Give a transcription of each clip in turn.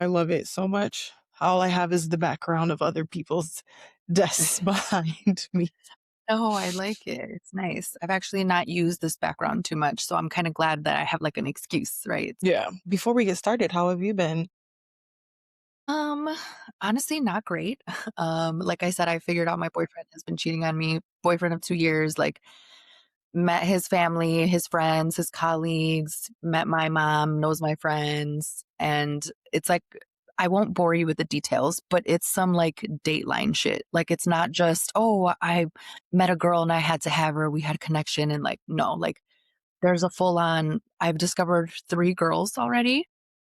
I love it so much. All I have is the background of other people's desks behind me. Oh, I like it. It's nice. I've actually not used this background too much, so I'm kinda glad that I have, like, an excuse, right? Yeah. Before we get started, how have you been? Um, honestly, not great. Like I said, I figured out my boyfriend has been cheating on me, boyfriend of 2 years, like, met his family, his friends, his colleagues, met my mom, knows my friends, and it's like I won't bore you with the details, but it's some, like, Dateline shit. Like, it's not just, "Oh, I met a girl and I had to have her, we had a connection," and, like, no, like, there's a full on I've discovered 3 girls already.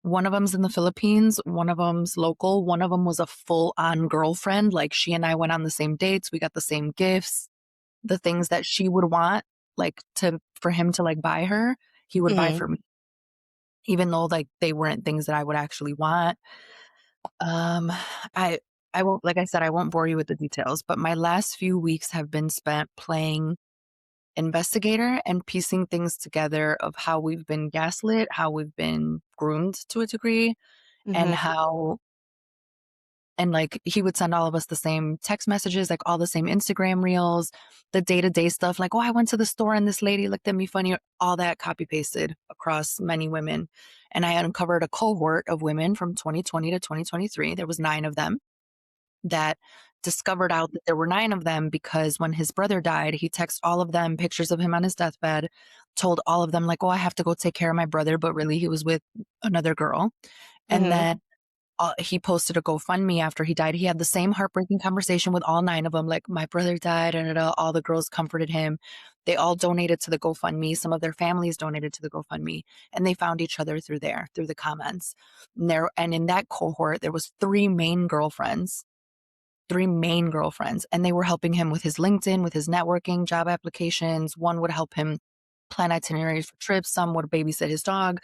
One of them's in the Philippines, one of them's local, one of them was a full on girlfriend, like, she and I went on the same dates, we got the same gifts. The things that she would want, like, to for him to, like, buy her, he would buy Mhm. for me, even though, like, they weren't things that I would actually want. Um, I I won't like I said, I won't bore you with the details, but my last few weeks have been spent playing investigator and piecing things together of how we've been gaslit, how we've been groomed to a degree, and Mhm. how and, like, he would send all of us the same text messages, like, all the same Instagram reels, the day-to-day stuff, like, "Oh, I went to the store and this lady looked at me funny," all that copy pasted across many women, and I uncovered a cohort of women from 2020 to 2023, there was 9 of them, that discovered out that there were 9 of them because when his brother died, he texted all of them pictures of him on his deathbed, told all of them, like, "Oh, I have to go take care of my brother," but really he was with another girl, and Mhm. then he posted a GoFundMe after he died. He had the same heartbreaking conversation with all 9 of them, like, "My brother died, da, da, da." All the girls comforted him. They all donated to the GoFundMe. Some of their families donated to the GoFundMe, and they found each other through there, through the comments. And in that cohort, there was 3 main girlfriends, and they were helping him with his LinkedIn, with his networking, job applications. One would help him plan itineraries for trips, some would babysit his dog,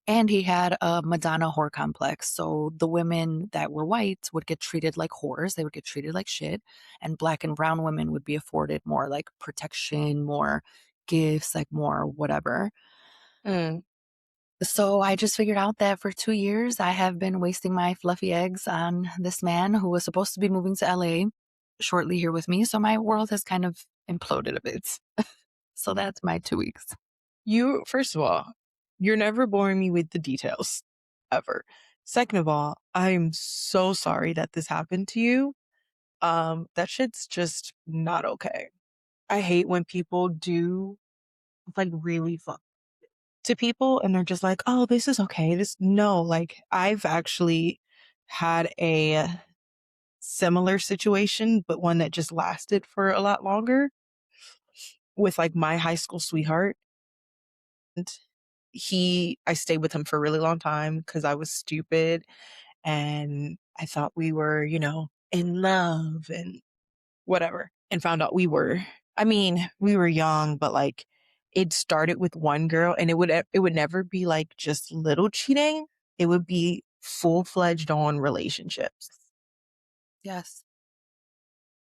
and he had a Madonna whore complex. So the women that were white would get treated like whores, they would get treated like shit, and black and brown women would be afforded more like protection, more gifts, like more whatever. Mm. So I just figured out that for 2 years, I have been wasting my fluffy eggs on this man who was supposed to be moving to LA shortly here with me. So my world has kind of imploded a bit. So that's my 2 weeks. You first of all, you're never boring me with the details, ever. Second of all, I'm so sorry that this happened to you. That shit's just not okay. I hate when people do, like, really fuck to people and they're just like, "Oh, this is okay. This" No, like, I've actually had a similar situation, but one that just lasted for a lot longer with, like, my high school sweetheart. And I stayed with him for a really long time because I was stupid and I thought we were, in love and whatever, and found out we were. I mean, we were young, but, like, it started with one girl and it would never be, like, just little cheating. It would be full-fledged on relationships. Yes.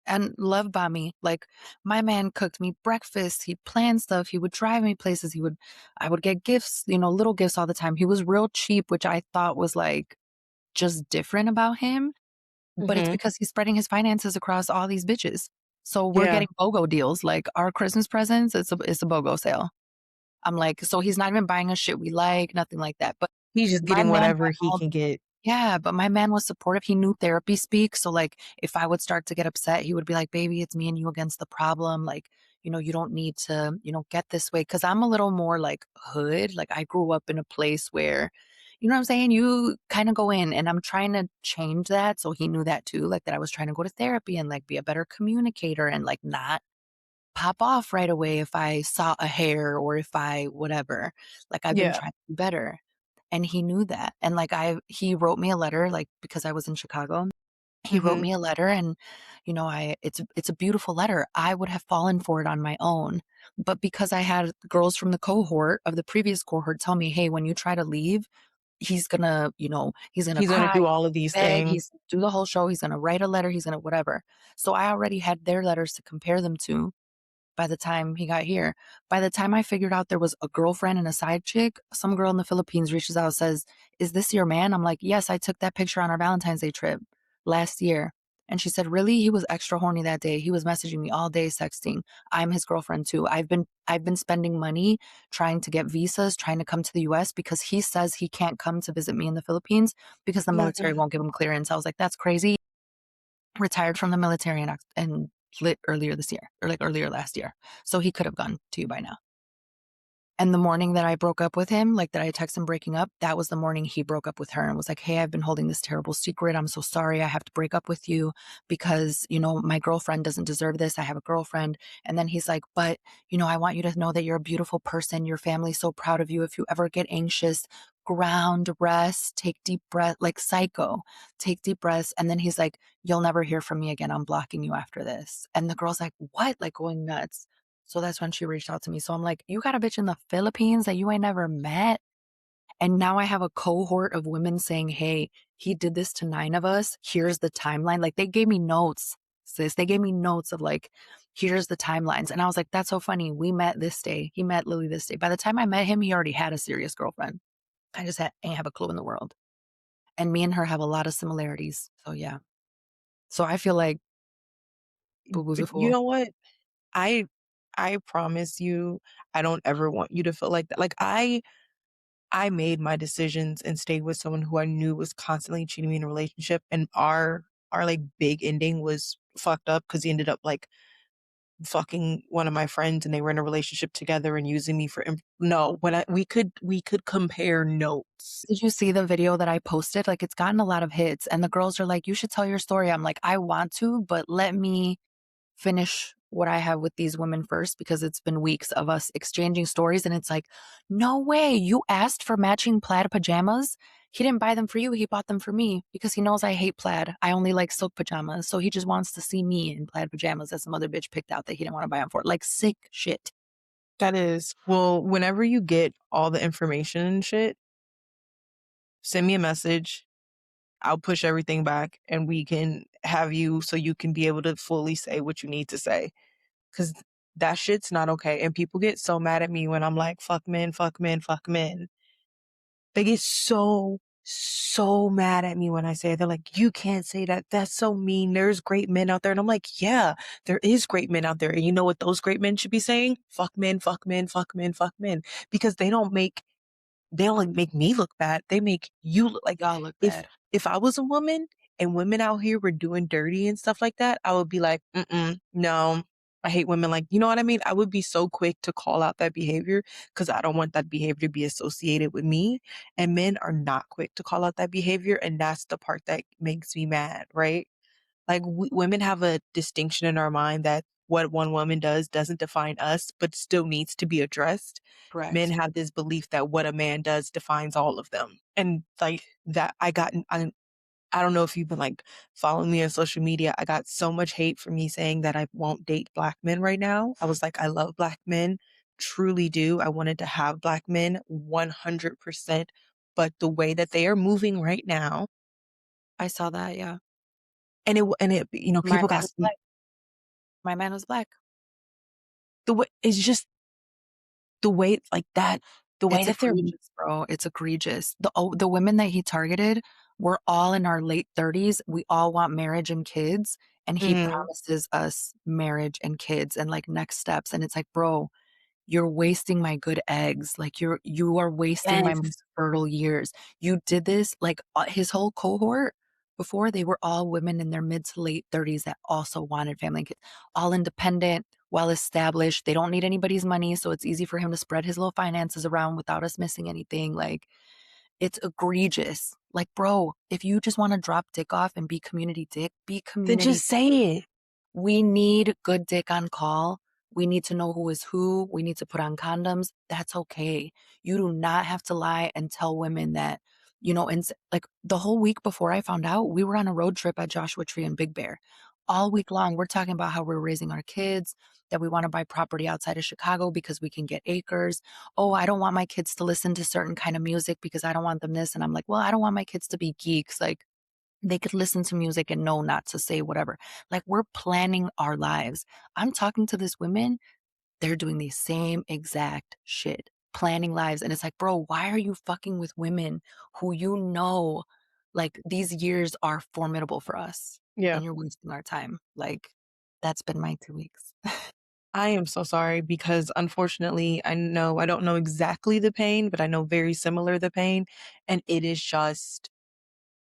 And love bombing. Like my man cooked me breakfast. He planned stuff. He would drive me places. I would get gifts, little gifts all the time. He was real cheap, which I thought was like just different about him. But it's Mhm. because he's spreading his finances across all these bitches. So we're Yeah. getting BOGO deals. Like our Christmas presents, it's a BOGO sale. I'm like, so he's not even buying us shit we like, nothing like that. But He's just my getting man whatever had he all can get. yeah, but my man was supportive. He knew therapy speak. So, like, if I would start to get upset, he would be like, "Baby, it's me and you against the problem. Like, you don't need to, get this way." Cause I'm a little more like hood. Like, I grew up in a place where, you know what I'm saying? You kind of go in, and I'm trying to change that. So he knew that too. Like, that I was trying to go to therapy and like be a better communicator and like not pop off right away if I saw a hair or if I whatever. Like, I've been Yeah. trying to do better. And he knew that, and, like, he wrote me a letter, like, because I was in Chicago, he wrote Mhm. me a letter and, it's a beautiful letter. I would have fallen for it on my own, but because I had girls from the cohort of the previous cohort tell me, "Hey, when you try to leave, he's gonna He's gonna cry, do all of these beg, things. he's do the whole show, he's gonna write a letter, he's gonna whatever." So I already had their letters to compare them to, by the time he got here. By the time I figured out there was a girlfriend and a side chick, some girl in the Philippines reaches out, says, "Is this your man?" I'm like, "Yes, I took that picture on our Valentine's Day trip last year." And she said, "Really? He was extra horny that day. He was messaging me all day, sexting. I'm his girlfriend too. I've been spending money trying to get visas, trying to come to the US because he says he can't come to visit me in the Philippines because the Oh my military God. won't give him clearance." I was like, "That's crazy." Retired from the military and lit earlier this year, or like earlier last year. So he could have gone to you by now. And the morning that I broke up with him, like that I texted him breaking up, that was the morning he broke up with her and was like, "Hey, I've been holding this terrible secret. I'm so sorry. I have to break up with you because, my girlfriend doesn't deserve this. I have a girlfriend." And then he's like, "But, I want you to know that you're a beautiful person. Your family's so proud of you. If you ever get anxious, ground, rest, take deep breath, like psycho, take deep breaths." And then he's like, "You'll never hear from me again. I'm blocking you after this." And the girl's like, "What?" Like going nuts. So that's when she reached out to me. So I'm like, "You got a bitch in the Philippines that you ain't never met?" And now I have a cohort of women saying, "Hey, he did this to 9 of us. Here's the timeline." Like they gave me notes, sis. They gave me notes of like, here's the timelines. And I was like, "That's so funny. We met this day. He met Lily this day." By the time I met him, he already had a serious girlfriend. I just ain't have a clue in the world. And me and her have a lot of similarities. So yeah. So I feel like Boo Boo's a But you fool. know what? I I promise you, I don't ever want you to feel like that. Like I made my decisions and stayed with someone who I knew was constantly cheating me in a relationship, and our like big ending was fucked up because he ended up like fucking one of my friends and they were in a relationship together and using me for no, when I we could compare notes. Did you see the video that I posted? Like, it's gotten a lot of hits, and the girls are like, "You should tell your story." I'm like, "I want to, but let me finish what I have with these women first because it's been weeks of us exchanging stories." And it's like, "No way. You asked for matching plaid pajamas. He didn't buy them for you. He bought them for me because he knows I hate plaid. I only like silk pajamas. So he just wants to see me in plaid pajamas that some other bitch picked out that he didn't want to buy them for." Like, sick shit. That is, well, whenever you get all the information and shit, send me a message. I'll push everything back and we can have you so you can be able to fully say what you need to say. Cause that shit's not okay. And people get so mad at me when I'm like, fuck men, fuck men, fuck men. They get so mad at me when I say it. They're like, you can't say that. That's so mean. There's great men out there. And I'm like, yeah, there is great men out there. And you know what those great men should be saying? Fuck men, fuck men, fuck men, fuck men. Because they don't like make me look bad. They make you look like Y'all look if bad. if I was a woman and women out here were doing dirty and stuff like that, I would be like, no, I hate women. Like, you know what I mean? I would be so quick to call out that behavior because I don't want that behavior to be associated with me. And men are not quick to call out that behavior. And that's the part that makes me mad, right? Like women have a distinction in our mind that what one woman does doesn't define us, but still needs to be addressed. Men Correct. have this belief that what a man does defines all of them. And like that, I don't know if you've been like following me on social media. I got so much hate for me saying that I won't date black men right now. I was like, I love black men, truly do. I wanted to have black men 100%. But the way that they are moving right now, I saw that. Yeah. people My man got was black. My man was black. the way it's just the way like that, the way It's that they're egregious, bro. It's egregious. The women that he targeted were all in our late 30s. We all want marriage and kids, and he mm, promises us marriage and kids and, like, next steps, and it's like, "Bro, you're wasting my good eggs. Like, you are wasting my yes. most fertile years." You did this like, his whole cohort before, they were all women in their mid to late 30s that also wanted family and kids, all independent, well established. They don't need anybody's money, so it's easy for him to spread his little finances around without us missing anything. Like, it's egregious. Like, bro, if you just wanna drop dick off and be community dick, be Then community. just say it. We need good dick on call. We need to know who is who. We need to put on condoms. That's okay. You do not have to lie and tell women that, and like the whole week before I found out, we were on a road trip at Joshua Tree and Big Bear. All week long, we're talking about how we're raising our kids, that we want to buy property outside of Chicago because we can get acres. Oh, I don't want my kids to listen to certain kind of music because I don't want them this. And I'm like, well, I don't want my kids to be geeks. Like, they could listen to music and know not to say whatever. Like, we're planning our lives. I'm talking to this woman. they're doing the same exact shit, planning lives. And it's like, bro, why are you fucking with women who you know, like, these years are formidable for us Yeah. and you're wasting our time? Like, that's been my 2 weeks. I am so sorry because unfortunately, I don't know exactly the pain, but I know very similar the pain, and it is just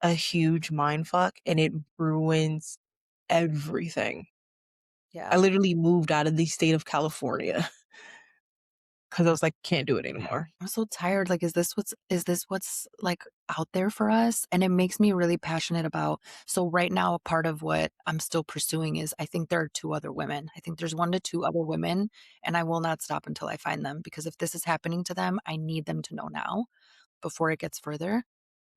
a huge mind fuck and it ruins everything. I Yeah. literally moved out of the state of California because I was like, can't do it anymore. I'm so tired. Like, is this what's like out there for us? And it makes me really passionate about. So right now, part of what I'm still pursuing is I think there are two other women. I think there's one to two other women, and I will not stop until I find them because if this is happening to them, I need them to know now before it gets further.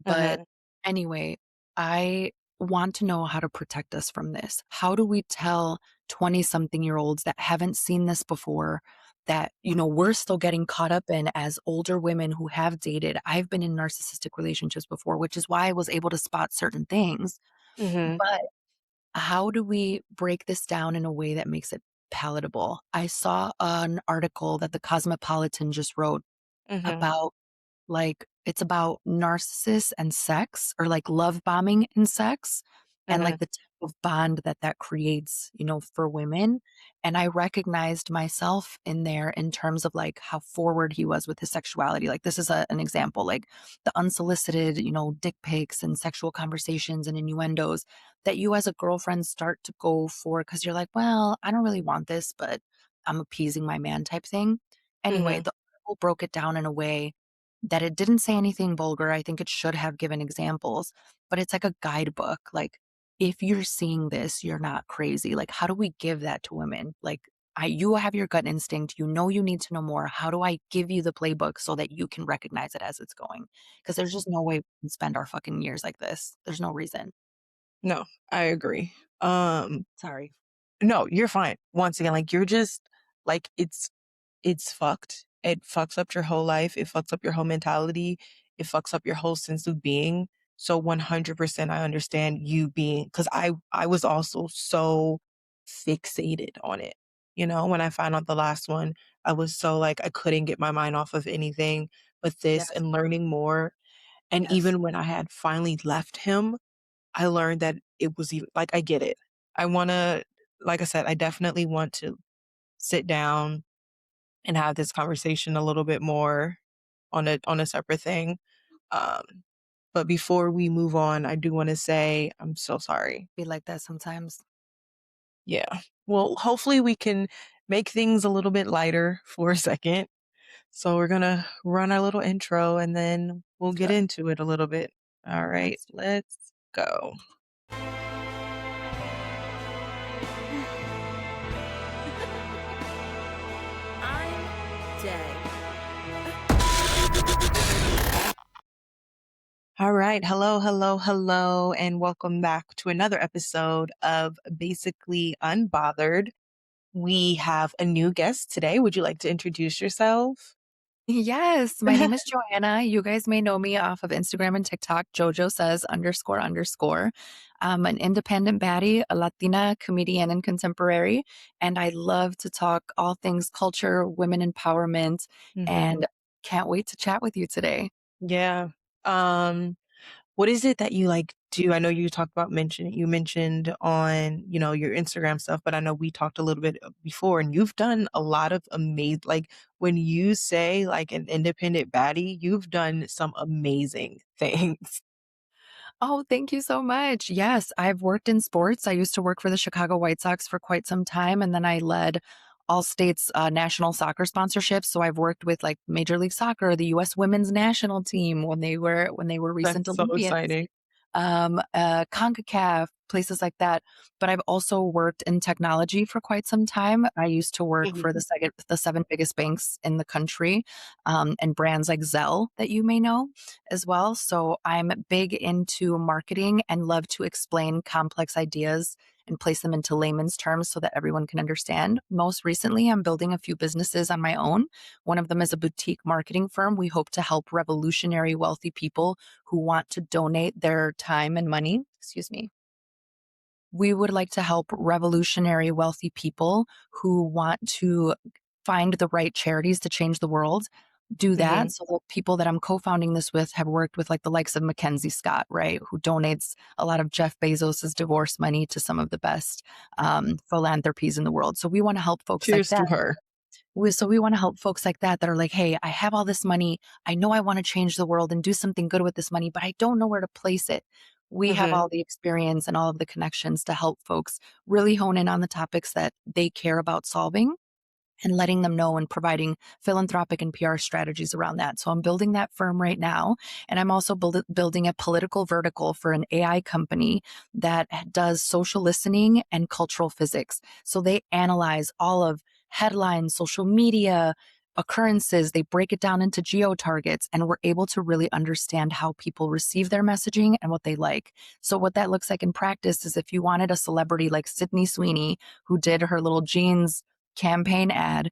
But Mhm, anyway, I want to know how to protect us from this. How do we tell 20 something year olds that haven't seen this before that, we're still getting caught up in as older women who have dated? I've been in narcissistic relationships before, which is why I was able to spot certain things. mhm, But how do we break this down in a way that makes it palatable? I saw an article that the Cosmopolitan just wrote mhm, about it's about narcissists and sex or like love bombing and sex and like mhm, the type of bond that that creates, for women. And I recognized myself in there in terms of like how forward he was with his sexuality. Like this is an example, like the unsolicited, dick pics and sexual conversations and innuendos that you as a girlfriend start to go for because you're like, well, I don't really want this, but I'm appeasing my man type thing. Anyway, mhm. the article broke it down in a way that it didn't say anything vulgar. I think it should have given examples, but it's like a guidebook. Like, if you're seeing this, you're not crazy. Like, how do we give that to women? Like, you have your gut instinct. You know, you need to know more. How do I give you the playbook so that you can recognize it as it's going? Because there's just no way we can spend our fucking years like this. There's no reason. No, I agree. Um, Sorry. no, you're fine. Once again, like, you're just like, it's fucked. It fucks up your whole life. It fucks up your whole mentality. It fucks up your whole sense of being. So 100% I understand you being, because I was also so fixated on it. When I found out the last one, I was so like, I couldn't get my mind off of anything but this Yes. and learning more. And Yes. even when I had finally left him, I learned that it was even like, I get it. I want to, like I said, I definitely want to sit down and have this conversation a little bit more on a separate thing. Um, but before we move on, I do want to say I'm so sorry. Be like that sometimes. Yeah. Well, hopefully we can make things a little bit lighter for a second. So we're gonna run our little intro and then we'll Let's get go. into it a little bit. All right, Let's do it. let's go. I'm dead. All right. Hello, hello, hello, and welcome back to another episode of Basically Unbothered. We have a new guest today. Would you like to introduce yourself? Yes, my name is Joanna. You guys may know me off of Instagram and TikTok, JoJoSays __. I'm an independent baddie, a Latina comedian and contemporary, and I love to talk all things culture, women empowerment, Hmm. and can't wait to chat with you today. Yeah. Um, what is it that you like do? I know you mentioned on, your Instagram stuff, but I know we talked a little bit before and you've done a lot of amazing, like when you say like an independent baddie, you've done some amazing things. Oh, thank you so much. Yes, I've worked in sports. I used to work for the Chicago White Sox for quite some time, and then I led all states national soccer sponsorships. So I've worked with like Major League Soccer, the U.S. Women's National Team when they were recent That's so Olympians, exciting. CONCACAF, places like that. But I've also worked in technology for quite some time. I used to work Mhm. for the seven biggest banks in the country, and brands like Zelle that you may know as well. So I'm big into marketing and love to explain complex ideas and place them into layman's terms so that everyone can understand. Most recently, I'm building a few businesses on my own. One of them is a boutique marketing firm. We hope to help revolutionary wealthy people who want to donate their time and money. Excuse me. We would like to help revolutionary wealthy people who want to find the right charities to change the world, do that. Mhm. So the people that I'm co-founding this with have worked with like the likes of Mackenzie Scott, right? Who donates a lot of Jeff Bezos's divorce money to some of the best philanthropies in the world. So we want to help folks like Cheers that. to her. So we want to help folks like that that are like, hey, I have all this money. I know I want to change the world and do something good with this money, but I don't know where to place it. We have Mhm. all the experience and all of the connections to help folks really hone in on the topics that they care about solving and letting them know and providing philanthropic and PR strategies around that. So I'm building that firm right now. And I'm also building a political vertical for an AI company that does social listening and cultural physics. So they analyze all of headlines, social media, occurrences, they break it down into geo targets, and we're able to really understand how people receive their messaging and what they like. So, what that looks like in practice is if you wanted a celebrity like Sydney Sweeney, who did her little jeans campaign ad,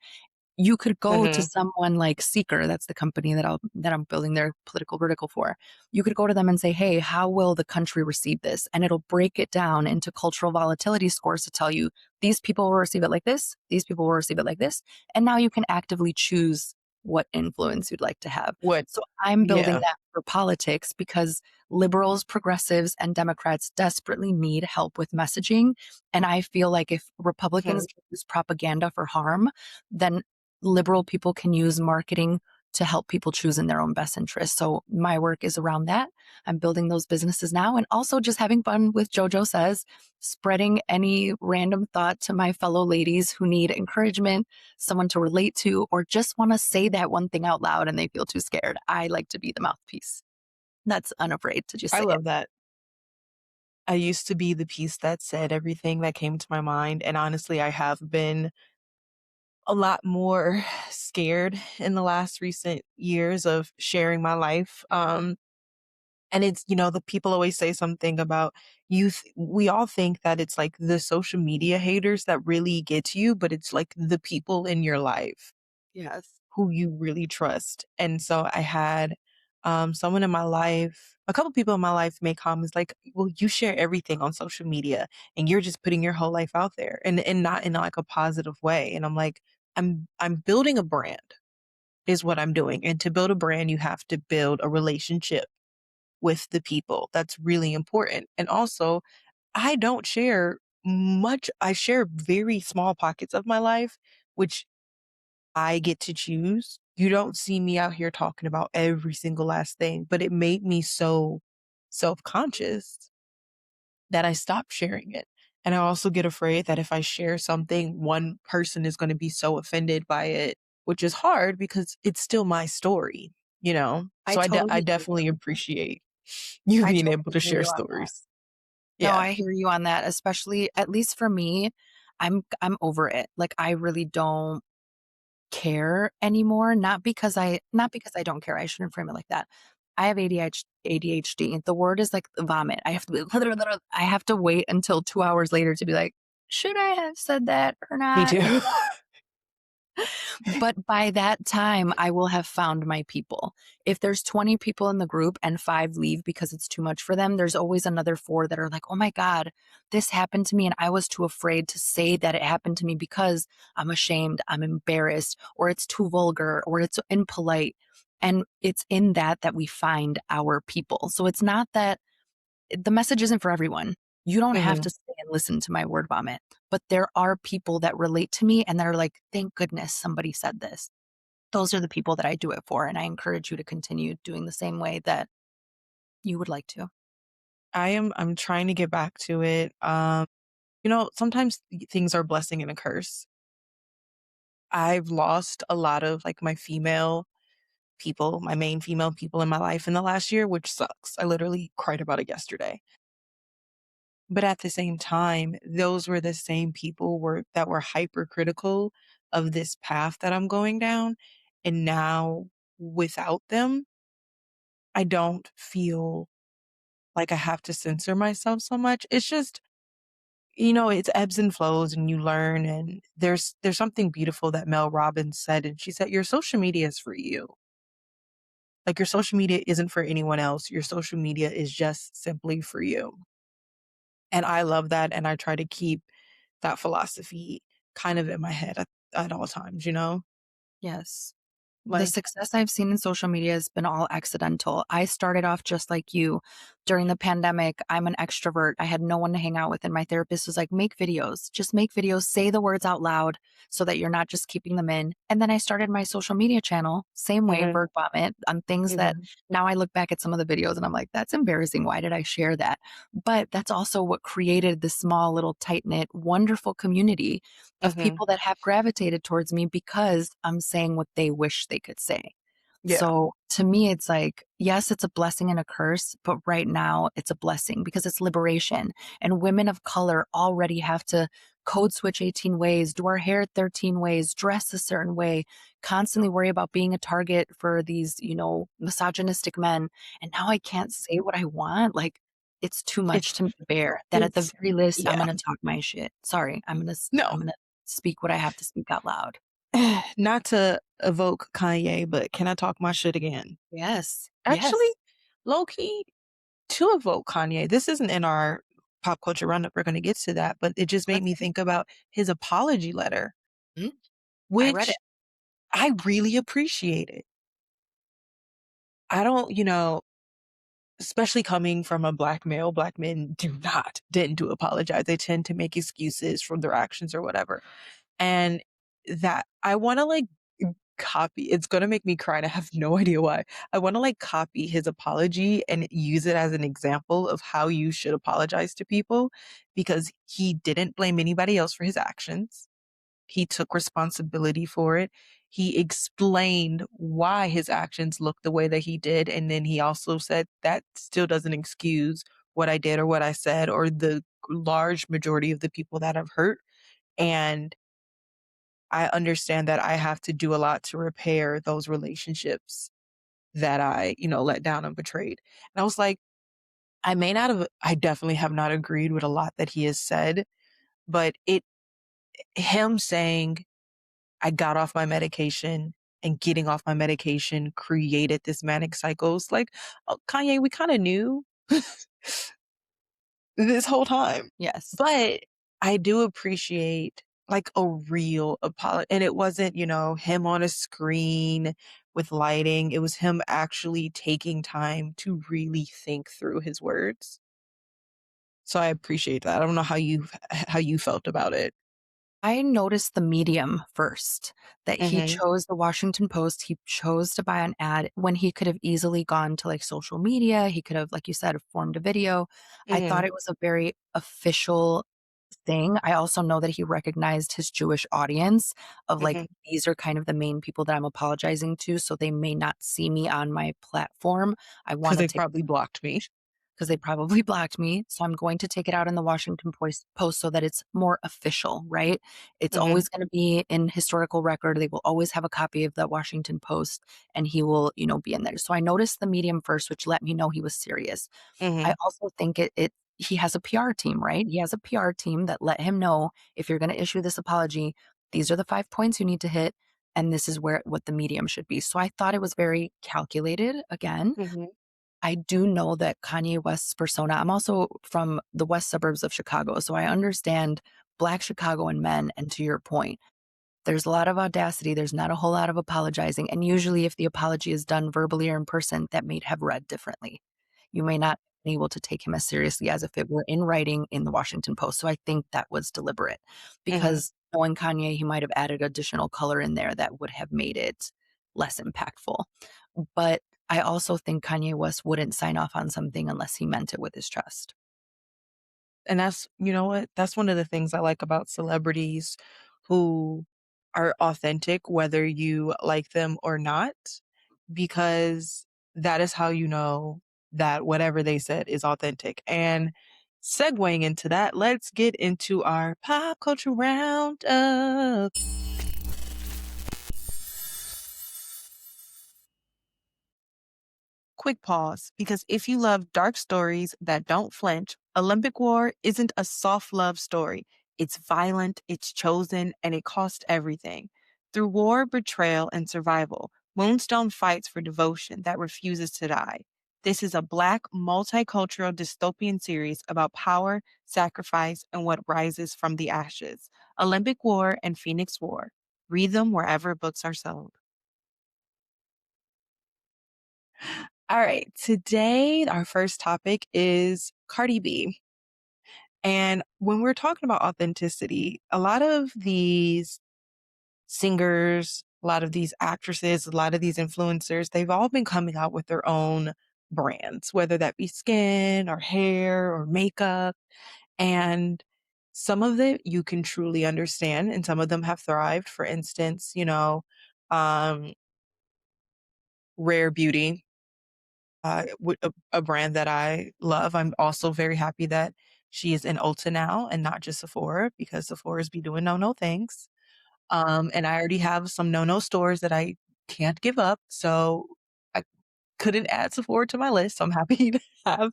you could go to Mhm. someone like Seeker, that's the company that I'm building their political vertical for. You could go to them and say, "Hey, how will the country receive this?" And it'll break it down into cultural volatility scores to tell you these people will receive it like this, these people will receive it like this, and now you can actively choose what influence you'd like to have. What So I'm building Yeah. that for politics because liberals, progressives, and Democrats desperately need help with messaging. And I feel like if Republicans Mhm. can use propaganda for harm, then liberal people can use marketing to help people choose in their own best interest. So my work is around that. I'm building those businesses now and also just having fun with JoJoSays, spreading any random thought to my fellow ladies who need encouragement, someone to relate to, or just want to say that one thing out loud and they feel too scared. I like to be the mouthpiece that's unafraid to just I say it. love that. I used to be the piece that said everything that came to my mind, and honestly, I have been a lot more scared in the last recent years of sharing my life. And it's, the people always say something about we all think that it's like the social media haters that really get to you, but it's like the people in your life Yes. who you really trust. And so I had someone in my life, a couple people in my life make comments like, well, you share everything on social media and you're just putting your whole life out there and not in like a positive way. And I'm like, I'm building a brand is what I'm doing. And to build a brand, you have to build a relationship with the people. That's really important. And also, I don't share much. I share very small pockets of my life, which I get to choose. You don't see me out here talking about every single last thing, but it made me so self-conscious that I stopped sharing it. And I also get afraid that if I share something, one person is going to be so offended by it, which is hard because it's still my story, you know? I So I totally hear definitely you. appreciate you I being able totally to hear share you on that. stories. No, Yeah. I hear you on that, especially at least for me, I'm over it. Like I really don't care anymore, not because I don't care. I shouldn't frame it like that. I have ADHD. The word is like vomit. I have to be I have to wait until 2 hours later to be like, should I have said that or Me not? too. But by that time, I will have found my people. If there's 20 people in the group and 5 leave because it's too much for them, there's always another 4 that are like, oh my God, this happened to me. And I was too afraid to say that it happened to me because I'm ashamed, I'm embarrassed, or it's too vulgar, or it's impolite. And it's in that we find our people. So it's not that the message isn't for everyone. You don't have Mhm. to stay and listen to my word vomit, but there are people that relate to me and that are like, thank goodness somebody said this. Those are the people that I do it for. And I encourage you to continue doing the same way that you would like to. I'm trying to get back to it. Sometimes things are a blessing and a curse. I've lost a lot of like my female people, my main female people in my life in the last year, which sucks. I literally cried about it yesterday. But at the same time, those were the same people that were hypercritical of this path that I'm going down. And now without them, I don't feel like I have to censor myself so much. It's just, it's ebbs and flows and you learn and there's something beautiful that Mel Robbins said and she said your social media is for you. Like your social media isn't for anyone else. Your social media is just simply for you. And I love that and I try to keep that philosophy kind of in my head. at all times, you know? Yes. The Like, success I've seen in social media has been all accidental. I started off just like you. During the pandemic, I'm an extrovert. I had no one to hang out with, and my therapist was like, make videos. Just make videos, say the words out loud so that you're not just keeping them in. And then I started my social media channel, same way, mhm, Vert Vomit, on things that mhm, now I look back at some of the videos and I'm like, that's embarrassing. Why did I share that? But that's also what created this small, little, tight knit, wonderful community of mhm. people that have gravitated towards me because I'm saying what they wish they could say. Yeah. So to me, it's like, yes, it's a blessing and a curse, but right now it's a blessing because it's liberation. And women of color already have to code switch 18 ways, do our hair 13 ways, dress a certain way, constantly worry about being a target for these, misogynistic men. And now I can't say what I want. Like, it's too much It's to bear that at the it's very least, I'm yeah. going to talk my shit. Sorry. No. I'm going to speak what I have to speak out loud. Not to evoke Kanye, but can I talk my shit again? Yes. Actually, Yes. low key, to evoke Kanye, this isn't in our pop culture roundup. We're going to get to that, but it just made Let's me think about his apology letter, Mhm. I read it. which I really appreciate it. I don't, especially coming from a black male, black men tend to apologize. They tend to make excuses for their actions or whatever. And that I want to like copy, it's going to make me cry and I have no idea why. I want to like copy his apology and use it as an example of how you should apologize to people because he didn't blame anybody else for his actions. He took responsibility for it. He explained why his actions looked the way that he did. And then he also said that still doesn't excuse what I did or what I said or the large majority of the people that I've hurt. And I understand that I have to do a lot to repair those relationships that I, let down and betrayed. And I was like, I definitely have not agreed with a lot that he has said, but him saying, I got off my medication and getting off my medication created this manic cycles. Like, oh, Kanye, we kind of knew this whole time. Yes. But I do appreciate like a real apology. And it wasn't, him on a screen with lighting. It was him actually taking time to really think through his words. So I appreciate that. I don't know how you felt about it. I noticed the medium first, that he Mhm. chose the Washington Post. He chose to buy an ad when he could have easily gone to like social media. He could have, like you said, formed a video. I thought Mhm. it was a very official thing. I also know that he recognized his Jewish audience of like, Mhm. these are kind of the main people that I'm apologizing to. So they may not see me on my platform. I Cuz want to they take probably blocked me. because they probably blocked me. So I'm going to take it out in the Washington Post so that it's more official, right? It's Mhm. always going to be in historical record. They will always have a copy of the Washington Post and he will, be in there. So I noticed the medium first, which let me know he was serious. I Mhm. also think he has a PR team, right? He has a PR team that let him know if you're going to issue this apology, these are the 5 points you need to hit. And this is what the medium should be. So I thought it was very calculated again. Mhm. I do know that Kanye West's persona, I'm also from the west suburbs of Chicago, so I understand Black Chicagoan men. And to your point, there's a lot of audacity. There's not a whole lot of apologizing. And usually, if the apology is done verbally or in person, that may have read differently. You may not be able to take him as seriously as if it were in writing in the Washington Post. So I think that was deliberate Mhm. because knowing Kanye, he might have added additional color in there that would have made it less impactful. But I also think Kanye West wouldn't sign off on something unless he meant it with his chest. And that's, you know what? That's one of the things I like about celebrities who are authentic, whether you like them or not, because that is how you know that whatever they said is authentic. And segueing into that, let's get into our pop culture roundup. Quick pause, because if you love dark stories that don't flinch, Olympic War isn't a soft love story. It's violent, it's chosen, and it cost everything. Through war, betrayal, and survival, Moonstone fights for devotion that refuses to die. This is a Black, multicultural dystopian series about power, sacrifice, and what rises from the ashes. Olympic War and Phoenix War. Read them wherever books are sold. All right. Today, our first topic is Cardi B. And when we're talking about authenticity, a lot of these singers, a lot of these actresses, a lot of these influencers, they've all been coming out with their own brands, whether that be skin or hair or makeup. And some of it you can truly understand, and some of them have thrived. For instance, um, Rare Beauty, a brand that I love. I'm also very happy that she is in Ulta now and not just Sephora because Sephora's be doing no things. And I already have some no stores that I can't give up. So I couldn't add Sephora to my list. So I'm happy to have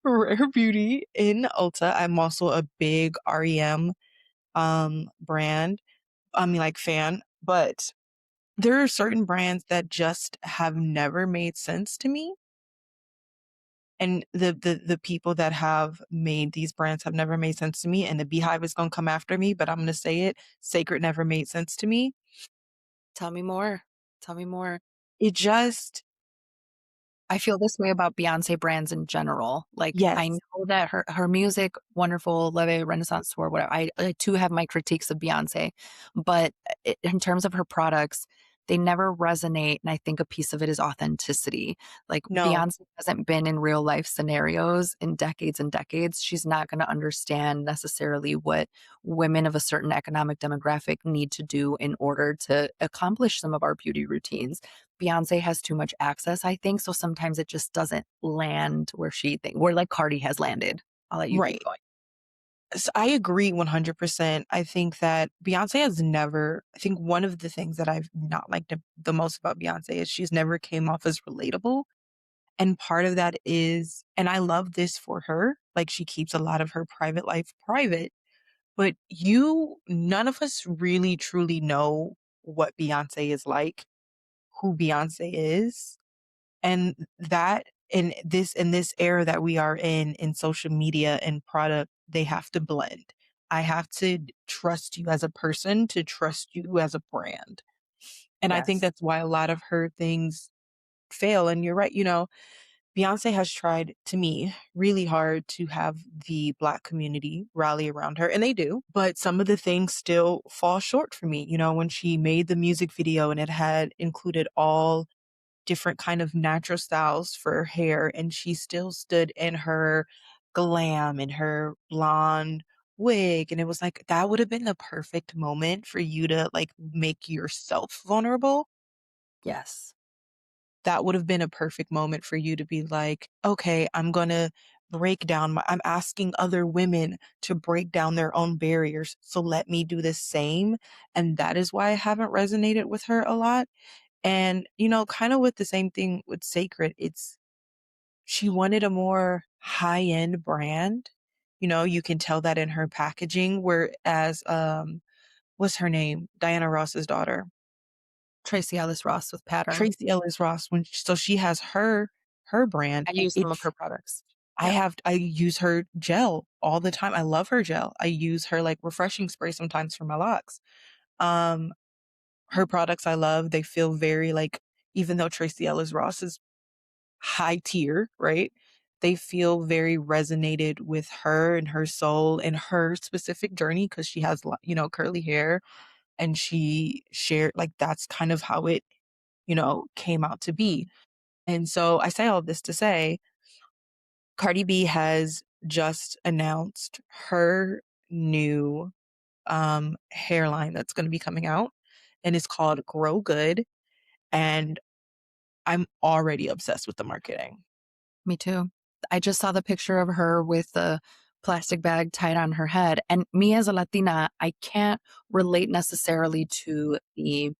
Rare Beauty in Ulta. I'm also a big REM brand. I mean, like fan, but there are certain brands that just have never made sense to me. And the people that have made these brands have never made sense to me. And the Beehive is gonna come after me, but I'm gonna say it. Sacred never made sense to me. Tell me more. Tell me more. It just I feel this way about Beyoncé brands in general. Like, I yes. know that her music, wonderful, love it, Renaissance tour, whatever. I too have my critiques of Beyoncé, but in terms of her products, they never resonate. And I think a piece of it is authenticity. Like, No. Beyoncé hasn't been in real life scenarios in decades and decades. She's not going to understand necessarily what women of a certain economic demographic need to do in order to accomplish some of our beauty routines. Beyoncé has too much access, I think, so sometimes it just doesn't land where like Cardi has landed. I'll let you keep Right. going. I agree 100%. I think that Beyoncé has never I think one of the things that I've not liked the most about Beyoncé is she's never came off as relatable. And part of that is and I love this for her, like, she keeps a lot of her private life private, but none of us really truly know what Beyoncé is like, who Beyoncé is. And that in this era that we are in social media and product, they have to blend. I have to trust you as a person to trust you as a brand. And I think Yes. that's why a lot of her things fail. And you're right, Beyonce has tried, to me, really hard to have the Black community rally around her, and they do, but some of the things still fall short for me. When she made the music video and it had included all different kind of natural styles for her hair, and she still stood in her glam and her blonde wig, and it was like, that would have been the perfect moment for you to, like, make yourself vulnerable. Yes. That would have been a perfect moment for you to be like, "Okay, I'm asking other women to break down their own barriers, so let me do the same." And that is why I haven't resonated with her a lot. And, kinda with the same thing with Sacred, she wanted a more high-end brand. You can tell that in her packaging, whereas, what's her name? Diana Ross's daughter. Tracy Ellis Ross with Pattern. Tracy Ellis Ross, so she has her brand, I and use some of her products. Yeah. I use her gel all the time. I love her gel. I use her, like, refreshing spray sometimes for my locks. Um, Her products I love. They feel very, like, even though Tracy Ellis Ross is high tier, right? They feel very resonated with her and her soul and her specific journey because she has, curly hair, and she shared, like, that's kind of how it, came out to be. And so I say all this to say Cardi B has just announced her new hairline that's going to be coming out, and it's called Grow Good. And I'm already obsessed with the marketing. Me too. I just saw the picture of her with the plastic bag tied on her head. And me as a Latina, I can't relate necessarily to the,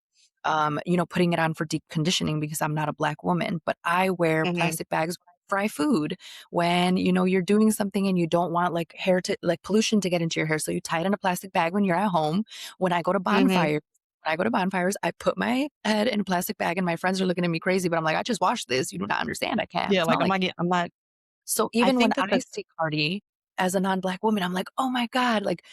putting it on for deep conditioning because I'm not a black woman, but I wear Mhm. plastic bags when I fry food when, you're doing something and you don't want like hair to like pollution to get into your hair. So you tie it in a plastic bag when you're at home. When I go to Mhm. bonfires, I put my head in a plastic bag and my friends are looking at me crazy, but I'm like, I just washed this. You do not understand. I can't Yeah, smell like like I'm not so I even when think that I that's see Cardi, as a non-Black woman, I'm like, "Oh my God," like,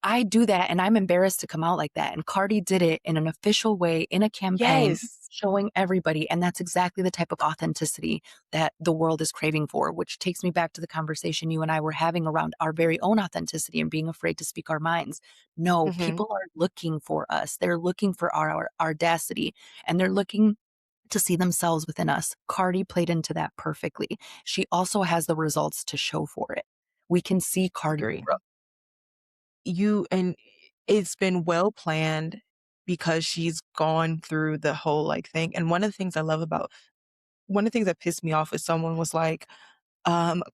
I do that and I'm embarrassed to come out like that, and Cardi did it in an official way, in a campaign, Yes. showing everybody, and that's exactly the type of authenticity that the world is craving for, which takes me back to the conversation you and I were having around our very own authenticity and being afraid to speak our minds. No, Mhm. people are looking for us. They're looking for our audacity, and they're looking to see themselves within us. Cardi played into that perfectly. She also has the results to show for it. We can see Cardi Agree. grow. And it's been well planned because she's gone through the whole, like, thing, and one of the things that pissed me off is someone was like,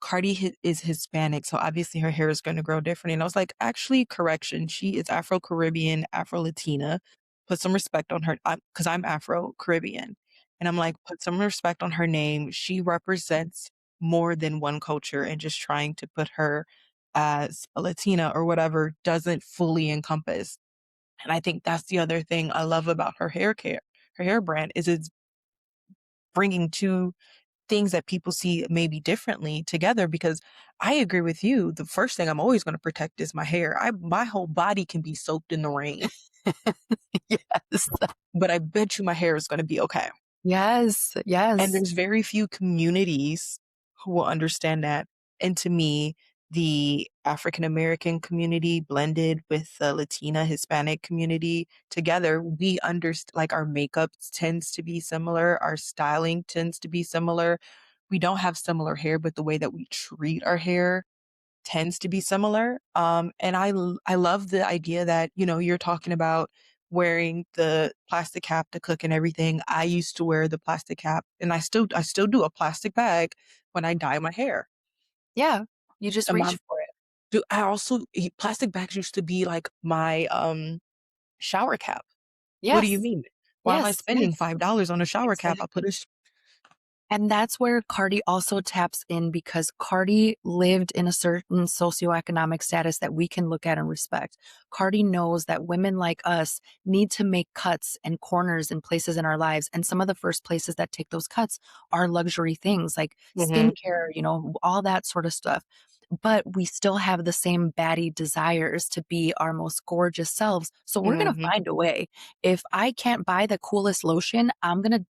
Cardi is Hispanic, so obviously her hair is gonna grow different, and I was like, "Actually, correction, she is Afro-Caribbean, Afro-Latina. Put some respect on her." Because 'cause I'm Afro-Caribbean, and I'm like, "Put some respect on her name." She represents more than one culture, and just trying to put her as a Latina or whatever doesn't fully encompass, and I think that's the other thing I love about her hair brand is it's bringing 2 things that people see maybe differently together because I agree with you. The first thing I'm always going to protect is my hair. My whole body can be soaked in the rain, Yes. but I bet you my hair is going to be okay. Yes. And Yes. there's very few communities who will understand that. And to me, the African American community blended with the Latina Hispanic community together, we understand like our makeup tends to be similar, our styling tends to be similar. We don't have similar hair, but the way that we treat our hair tends to be similar. And I love the idea that, you're talking about wearing the plastic cap to cook and everything. I used to wear the plastic cap and I still do a plastic bag when I dye my hair. Yeah. You just And reach for it. I also plastic bags used to be like my shower cap. What do you Yes. mean? Why am I Yes. spending Yes. $5 on a shower cap? I put Exactly. a And that's where Cardi also taps in because Cardi lived in a certain socioeconomic status that we can look at and respect. Cardi knows that women like us need to make cuts and corners in places in our lives. And some of the first places that take those cuts are luxury things like Mhm, skincare, all that sort of stuff. But we still have the same baddie desires to be our most gorgeous selves. So we're going to mhm, find a way. If I can't buy the coolest lotion, I'm going to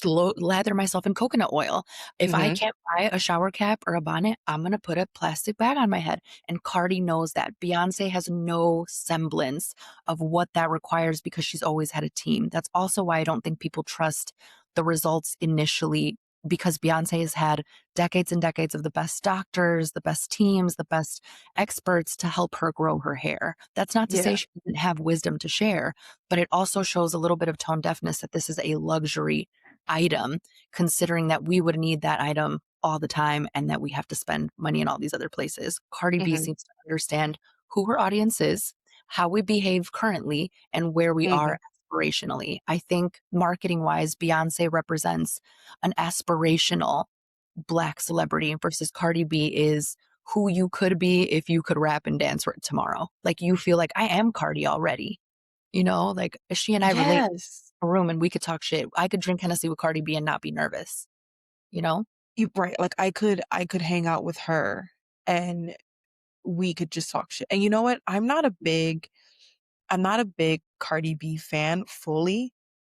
lather myself in coconut oil. If I mhm, can't buy a shower cap or a bonnet, I'm gonna put a plastic bag on my head. And Cardi knows that. Beyoncé has no semblance of what that requires because she's always had a team. That's also why I don't think people trust the results initially because Beyoncé has had decades and decades of the best doctors, the best teams, the best experts to help her grow her hair. That's not to say yeah, she didn't have wisdom to share, but it also shows a little bit of tone deafness that this is a luxury item, considering that we would need that item all the time and that we have to spend money in all these other places. Cardi B mhm, seems to understand who her audience is, how we behave currently, and where we mhm, are aspirationally. I think marketing wise, Beyonce represents an aspirational Black celebrity versus Cardi B is who you could be if you could rap and dance tomorrow. Like you feel like I am Cardi already. Like she and I relate yes. a room and we could talk shit. I could drink Hennessy with Cardi B and not be nervous, you know? You right, like, I could hang out with her, and we could just talk shit, and you know what? I'm not a big Cardi B fan fully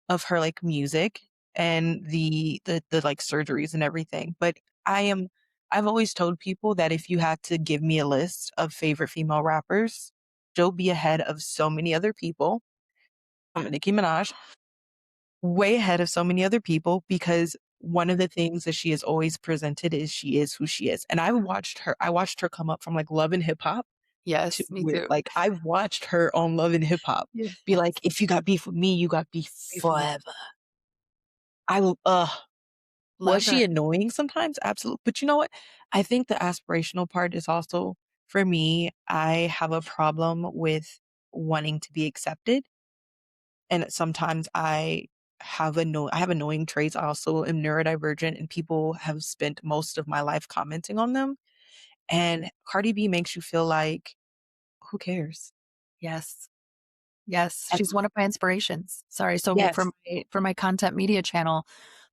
of her, like, music and the, like, surgeries and everything, but I am I've always told people that if you had to give me a list of favorite female rappers, she'll be ahead of so many other people. Nicki Minaj, way ahead of so many other people because one of the things that she has always presented is she is who she is. And I watched her come up from like Love and Hip Hop to Yes, me where too. like I've watched her on Love and Hip Hop Yes. be like, if you got beef with me, you got beef forever. I will was Love her. she annoying sometimes? Absolutely. But you know what? I think the aspirational part is also for me, I have a problem with wanting to be accepted. And sometimes I have annoying traits. I also am neurodivergent and people have spent most of my life commenting on them. And Cardi B makes you feel like, who cares? Yes. Yes, And she's one of my inspirations. Sorry. So for yes. my content media channel,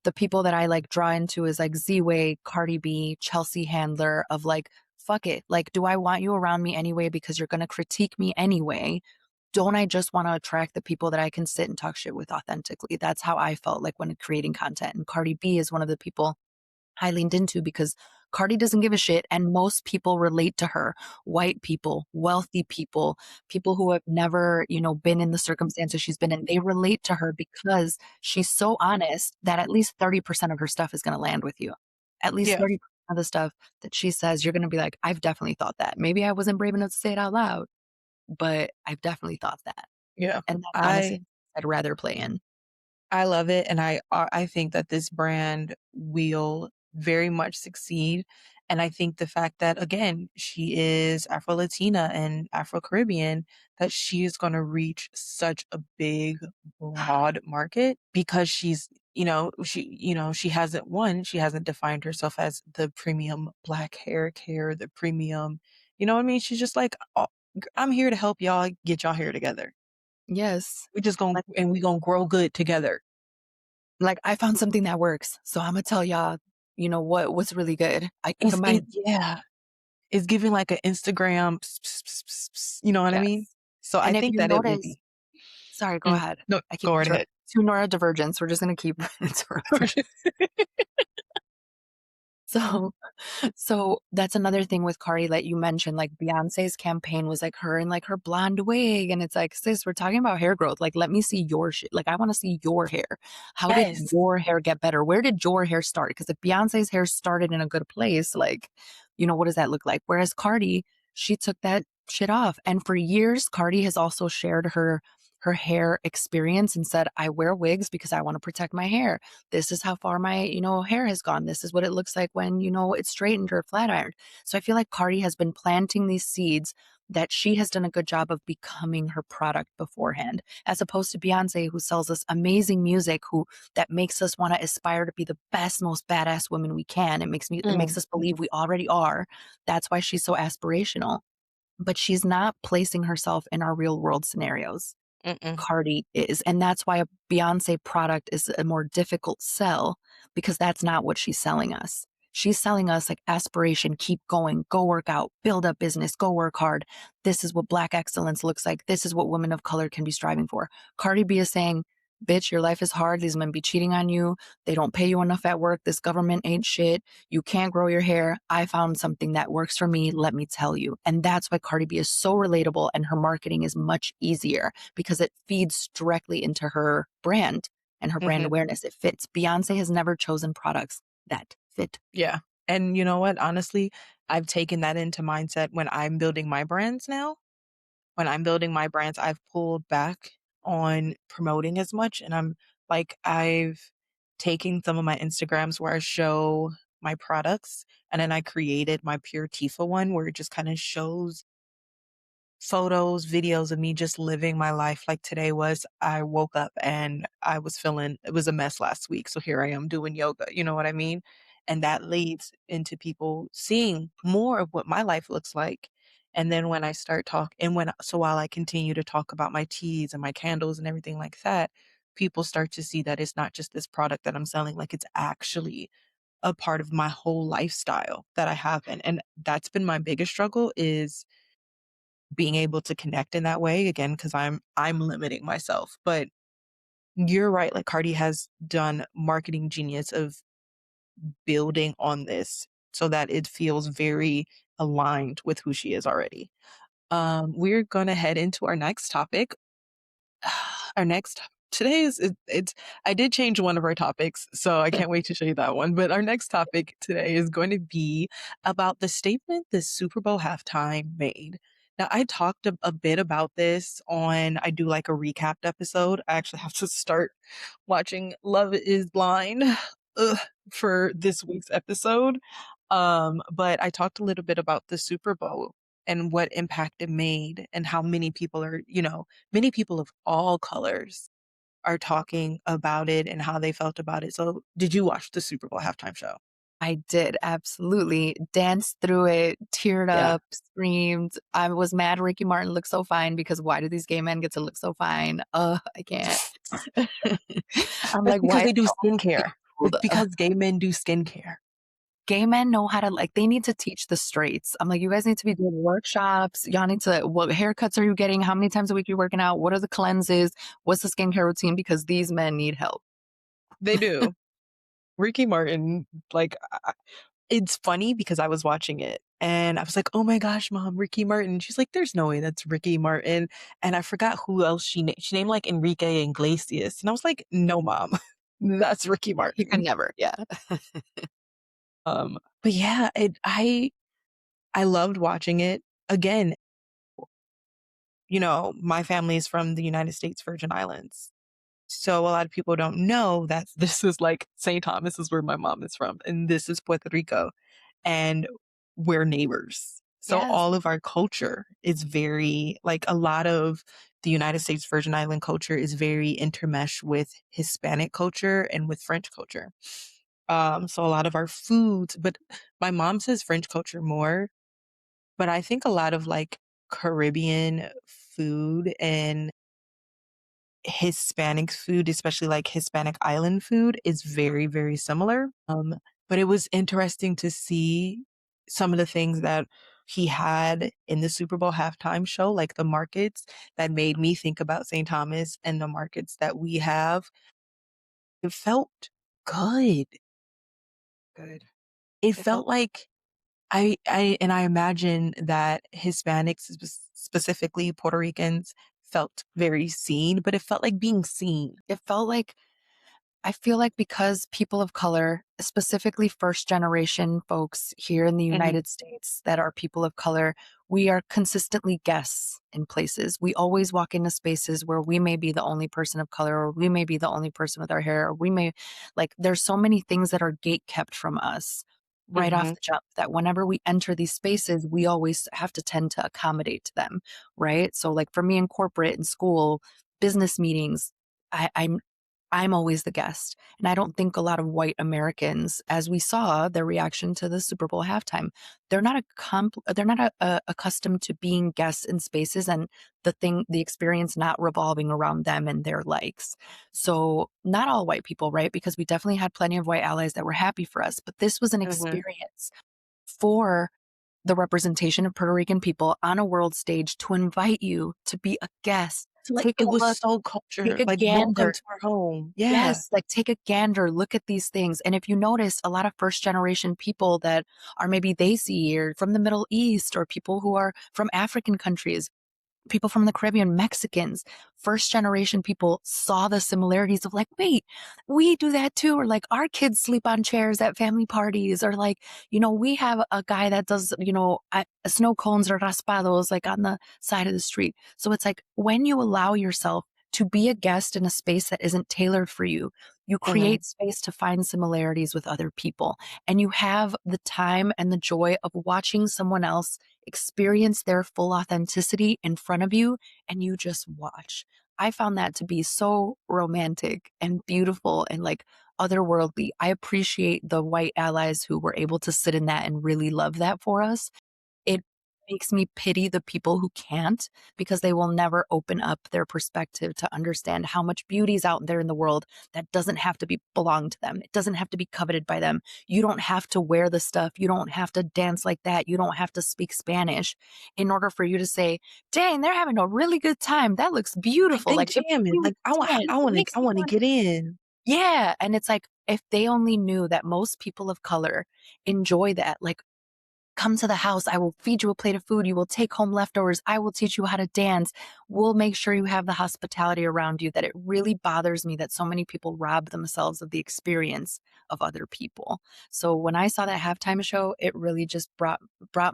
the people that I like draw into is like Z-Way, Cardi B, Chelsea Handler of like fuck it. Like, do I want you around me anyway because you're going to critique me anyway? Don't I just want to attract the people that I can sit and talk shit with authentically? That's how I felt like when creating content. And Cardi B is one of the people I leaned into because Cardi doesn't give a shit and most people relate to her. White people, wealthy people, people who have never, been in the circumstances she's been in, they relate to her because she's so honest that at least 30% of her stuff is going to land with you. At least Yeah. 30% of the stuff that she says, you're going to be like, I've definitely thought that. Maybe I wasn't brave enough to say it out loud, but I've definitely thought that. Yeah. And that's I honestly, I'd rather play in. I love it, and I think that this brand will very much succeed, and I think the fact that, again, she is Afro-Latina and Afro-Caribbean, that she is gonna reach such a big, broad market because she hasn't defined herself as the premium black hair care, the premium you know what I mean? She's just like, "Oh, I'm here to help y'all get y'all hair together. Yes. We just gonna and we gonna grow good together." Like, I found something that works, so Imma tell y'all, what's really good. I combine Yeah. It's giving like an Instagram, you know what I mean? yes. So I And if think you that it will notice be. sorry, go Mm, ahead. no, I keep go right interrupting. ahead. 2 neurodivergents, we're just gonna keep interrupting. So so that's another thing with Cardi that you mentioned, like, Beyoncé's campaign was, like, her in, like, her blonde wig, and it's like, "Sis, we're talking about hair growth, like, let me see your shit, like, I wanna see your hair. How did Yes. your hair get better? Where did your hair start? Because if Beyoncé's hair started in a good place, like, what does that look like? Whereas Cardi, she took that shit off, and for years, Cardi has also shared her hair experience and said, "I wear wigs because I wanna protect my hair. This is how far my, hair has gone. This is what it looks like when, it's straightened or flat ironed." So I feel like Cardi has been planting these seeds that she has done a good job of becoming her product beforehand, as opposed to Beyonce, who sells us amazing music, who that makes us want to aspire to be the best, most badass women we can. It makes Mm, us believe we already are. That's why she's so aspirational. But she's not placing herself in our real world scenarios. mm-mm. Cardi is, and that's why a Beyoncé product is a more difficult sell because that's not what she's selling us. She's selling us like aspiration, keep going, go work out, build up business, go work hard. This is what Black excellence looks like. This is what women of color can be striving for. Cardi B is saying, bitch, your life is hard. These men be cheating on you. They don't pay you enough at work. This government ain't shit. You can't grow your hair. I found something that works for me. Let me tell you. And that's why Cardi B is so relatable and her marketing is much easier because it feeds directly into her brand and her brand Mhm. awareness. It fits. Beyonce has never chosen products that fit. Yeah. And you know what? Honestly, I've taken that into mindset when I'm building my brands now. When I'm building my brands, I've pulled back on promoting as much, and I've taken some of my Instagrams where I show my products, and then I created my Pure Tifa one where it just kinda shows photos, videos of me just living my life like today was. I woke up and I was feeling it was a mess last week, so here I am doing yoga, you know what I mean? And that leads into people seeing more of what my life looks like. And then when I start talk and when so while I continue to talk about my teas and my candles and everything like that, people start to see that it's not just this product that I'm selling, like it's actually a part of my whole lifestyle that I have. And that's been my biggest struggle is being able to connect in that way again because I'm limiting myself. But you're right, like Cardi has done marketing genius of building on this so that it feels very aligned with who she is already. We're gonna head into our next topic. Our next today is it's I did change one of our topics, so I can't wait to show you that one. But our next topic today is going to be about the statement the Super Bowl halftime made. Now, I talked a bit about this on I do like a recapped episode. I actually have to start watching Love is Blind ugh, for this week's episode. But I talked a little bit about the Super Bowl and what impact it made and how many people are, many people of all colors are talking about it and how they felt about it. So, did you watch the Super Bowl halftime show? I did absolutely danced through it, teared Yeah. up, screamed. I was mad Ricky Martin looked so fine because why do these gay men get to look so fine? I can't. I'm That's like, because why is they do the only thing skincare. It's gold? because gay men do skincare. gay men know how to like they need to teach the straights. I'm like, you guys need to be doing workshops. Y'all need to what haircuts are you getting? How many times a week are you working out? What are the cleanses? What's the skincare routine? Because these men need help. They do. Ricky Martin, like, it's funny because I was watching it and I was like, "Oh my gosh, mom, Ricky Martin." She's like, "There's no way that's Ricky Martin." And I forgot who else she named like Enrique Iglesias. And I was like, "No, mom, that's Ricky You can Martin." never, yeah. But yeah, I loved watching it. Again, my family is from the United States Virgin Islands. So a lot of people don't know that this is like St. Thomas is where my mom is from, and this is Puerto Rico, and we're neighbors. So Yes. all of our culture is very, like a lot of the United States Virgin Island culture is very intermeshed with Hispanic culture and with French culture. So a lot of our foods, but my mom says French culture more, but I think a lot of like Caribbean food and Hispanic food, especially like Hispanic island food, is very, very similar. But it was interesting to see some of the things that he had in the Super Bowl halftime show, like the markets that made me think about St. Thomas and the markets that we have. It felt good. Good. It It felt felt like I imagine that Hispanics, specifically Puerto Ricans, felt very seen, but it felt like being seen. it felt like I feel like because people of color, specifically first generation folks here in the Mhm, United States that are people of color, we are consistently guests in places. We always walk into spaces where we may be the only person of color, or we may be the only person with our hair, or we may like there's so many things that are gate kept from us right off mhm, the jump that whenever we enter these spaces, we always have to tend to accommodate to them. Right. So like for me in corporate and school, business meetings, I'm always the guest. And I don't think a lot of white Americans, as we saw their reaction to the Super Bowl halftime, they're not accustomed to being guests in spaces and the experience not revolving around them and their likes. So not all white people, right? Because we definitely had plenty of white allies that were happy for us, but this was an mhm. experience for the representation of Puerto Rican people on a world stage to invite you to be a guest. So, like, Take it a was look, so take culture, a like, welcome gander. to our home. Yeah. Yes, like take a gander, look at these things. And if you notice, a lot of first generation people that are maybe Desi or from the Middle East or people who are from African countries, people from the Caribbean, Mexicans, first generation people saw the similarities of like, wait, we do that too. Or like our kids sleep on chairs at family parties. Or like, we have a guy that does, snow cones or raspados like on the side of the street. So it's like when you allow yourself to be a guest in a space that isn't tailored for you, you Mhm, create space to find similarities with other people. And you have the time and the joy of watching someone else experience their full authenticity in front of you and you just watch. I found that to be so romantic and beautiful and like otherworldly. I appreciate the white allies who were able to sit in that and really love that for us. It makes me pity the people who can't because they will never open up their perspective to understand how much beauty is out there in the world that doesn't have to be belong to them. It doesn't have to be coveted by them. You don't have to wear the stuff. You don't have to dance like that. You don't have to speak Spanish in order for you to say, "Dang, they're having a really good time. That looks like, beautiful." they Like it makes jamming, me like, I want dance. I It wanna makes I me wanna want get in. yeah, and it's like if they only knew that most people of color enjoy that, like come to the house. I will feed you a plate of food. You will take home leftovers. I will teach you how to dance. We'll make sure you have the hospitality around you that it really bothers me that so many people rob themselves of the experience of other people. So when I saw that halftime show, it really just brought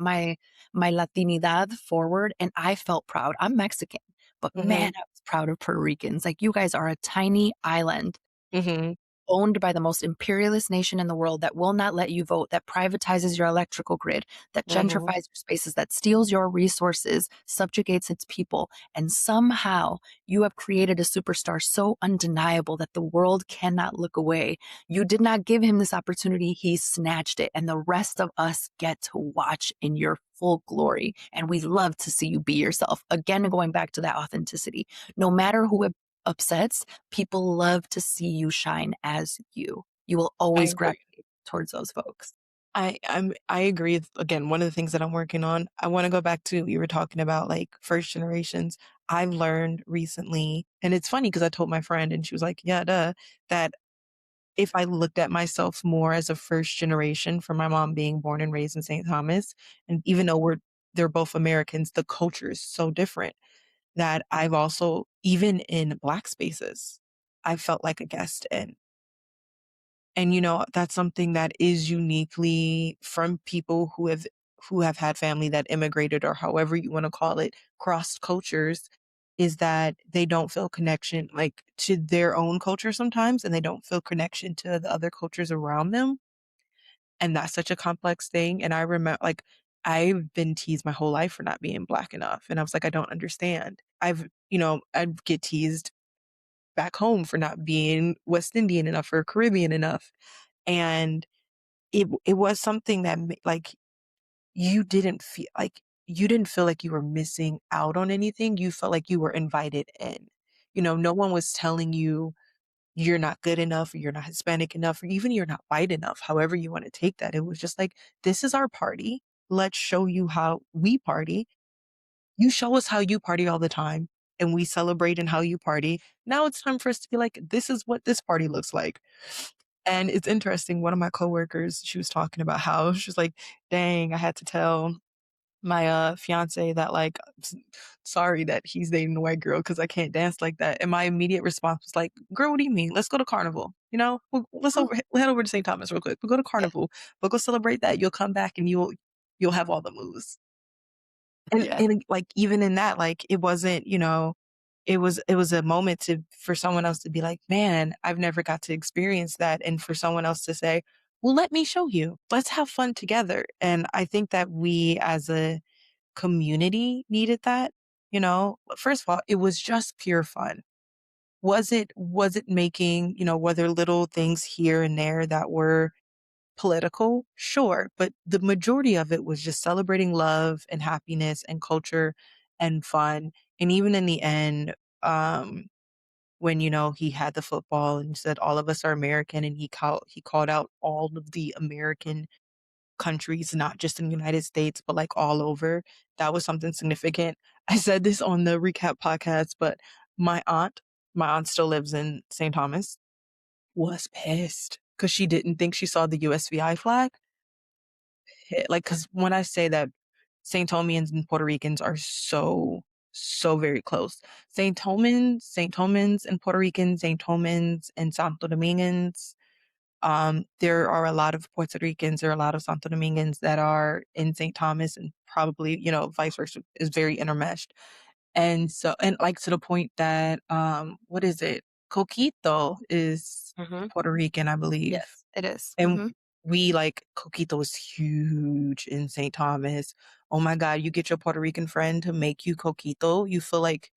my Latinidad forward and I felt proud. I'm Mexican, but man, Mhm, I was proud of Puerto Ricans. Like you guys are a tiny island mhm, owned by the most imperialist nation in the world that will not let you vote, that privatizes your electrical grid, that mhm. gentrifies your spaces, that steals your resources, subjugates its people. And somehow you have created a superstar so undeniable that the world cannot look away. You did not give him this opportunity, he snatched it. And the rest of us get to watch in your full glory. And we love to see you be yourself. Again, going back to that authenticity. No matter who it upsets, people love to see you shine as you. You will I always agree. gravitate towards those folks. I agree. Again, one of the things that I'm working on, I want to go back to, you were talking about like first generations. I've learned recently, and it's funny because I told my friend and she was like, yeah, duh, that if I looked at myself more as a first generation from my mom being born and raised in St. Thomas, and even though they're both Americans, the culture is so different that I've also, even in Black spaces, I felt like a guest in. And, that's something that is uniquely from people who have had family that immigrated or however you wanna call it, crossed cultures, is that they don't feel connection, like, to their own culture sometimes, and they don't feel connection to the other cultures around them, and that's such a complex thing, and I remember, like, I've been teased my whole life for not being Black enough, and I was like, "I don't understand." I'd get teased back home for not being West Indian enough or Caribbean enough, and it was something that like, you didn't feel like you were missing out on anything, you felt like you were invited in. No one was telling you you're not good enough, or you're not Hispanic enough, or even you're not white enough, however you wanna take that. It was just like, "This is our party. Let's show you how we party. You show us how you party all the time, and we celebrate in how you party. Now it's time for us to be like, this is what this party looks like." And it's interesting, one of my coworkers, she was talking about how she's like, "Dang, I had to tell my, fiance that, like, sorry that he's dating a white girl because I can't dance like that." And my immediate response was like, "Girl, what do you mean? Let's go to Carnival, Oh, we'll head over to St. Thomas real quick. We'll go to yeah, Carnival. We'll go celebrate that. You'll come back and you'll have all the moves." And yeah. and, like, even in that, like, it wasn't, it was a moment for someone else to be like, "Man, I've never got to experience that," and for someone else to say, "Well, let me show you. Let's have fun together." And I think that we as a community needed that, First of all, it was just pure fun. Was it making, were there little things here and there that were political? Sure, but the majority of it was just celebrating love and happiness and culture and fun. And even in the end, when, he had the football and said all of us are American, and he called out all of the American countries, not just in the United States, but like all over. That was something significant. I said this on the recap podcast, but my aunt, my aunt still lives in St. Thomas, was pissed because she didn't think she saw the USVI flag. Like, because when I say that St. Thomians and Puerto Ricans are so, so very close. St. Thomans and Puerto Ricans, St. Thomans and Santo Domingans. There are a lot of Puerto Ricans, there are a lot of Santo Domingans that are in St. Thomas, and probably, vice versa, is very intermeshed. And so, and like to the point that, what is it? Coquito is Mhm. Puerto Rican, I believe. Yes, it is. And Mhm. we like Coquito is huge in St. Thomas. Oh my God, you get your Puerto Rican friend to make you Coquito, you feel like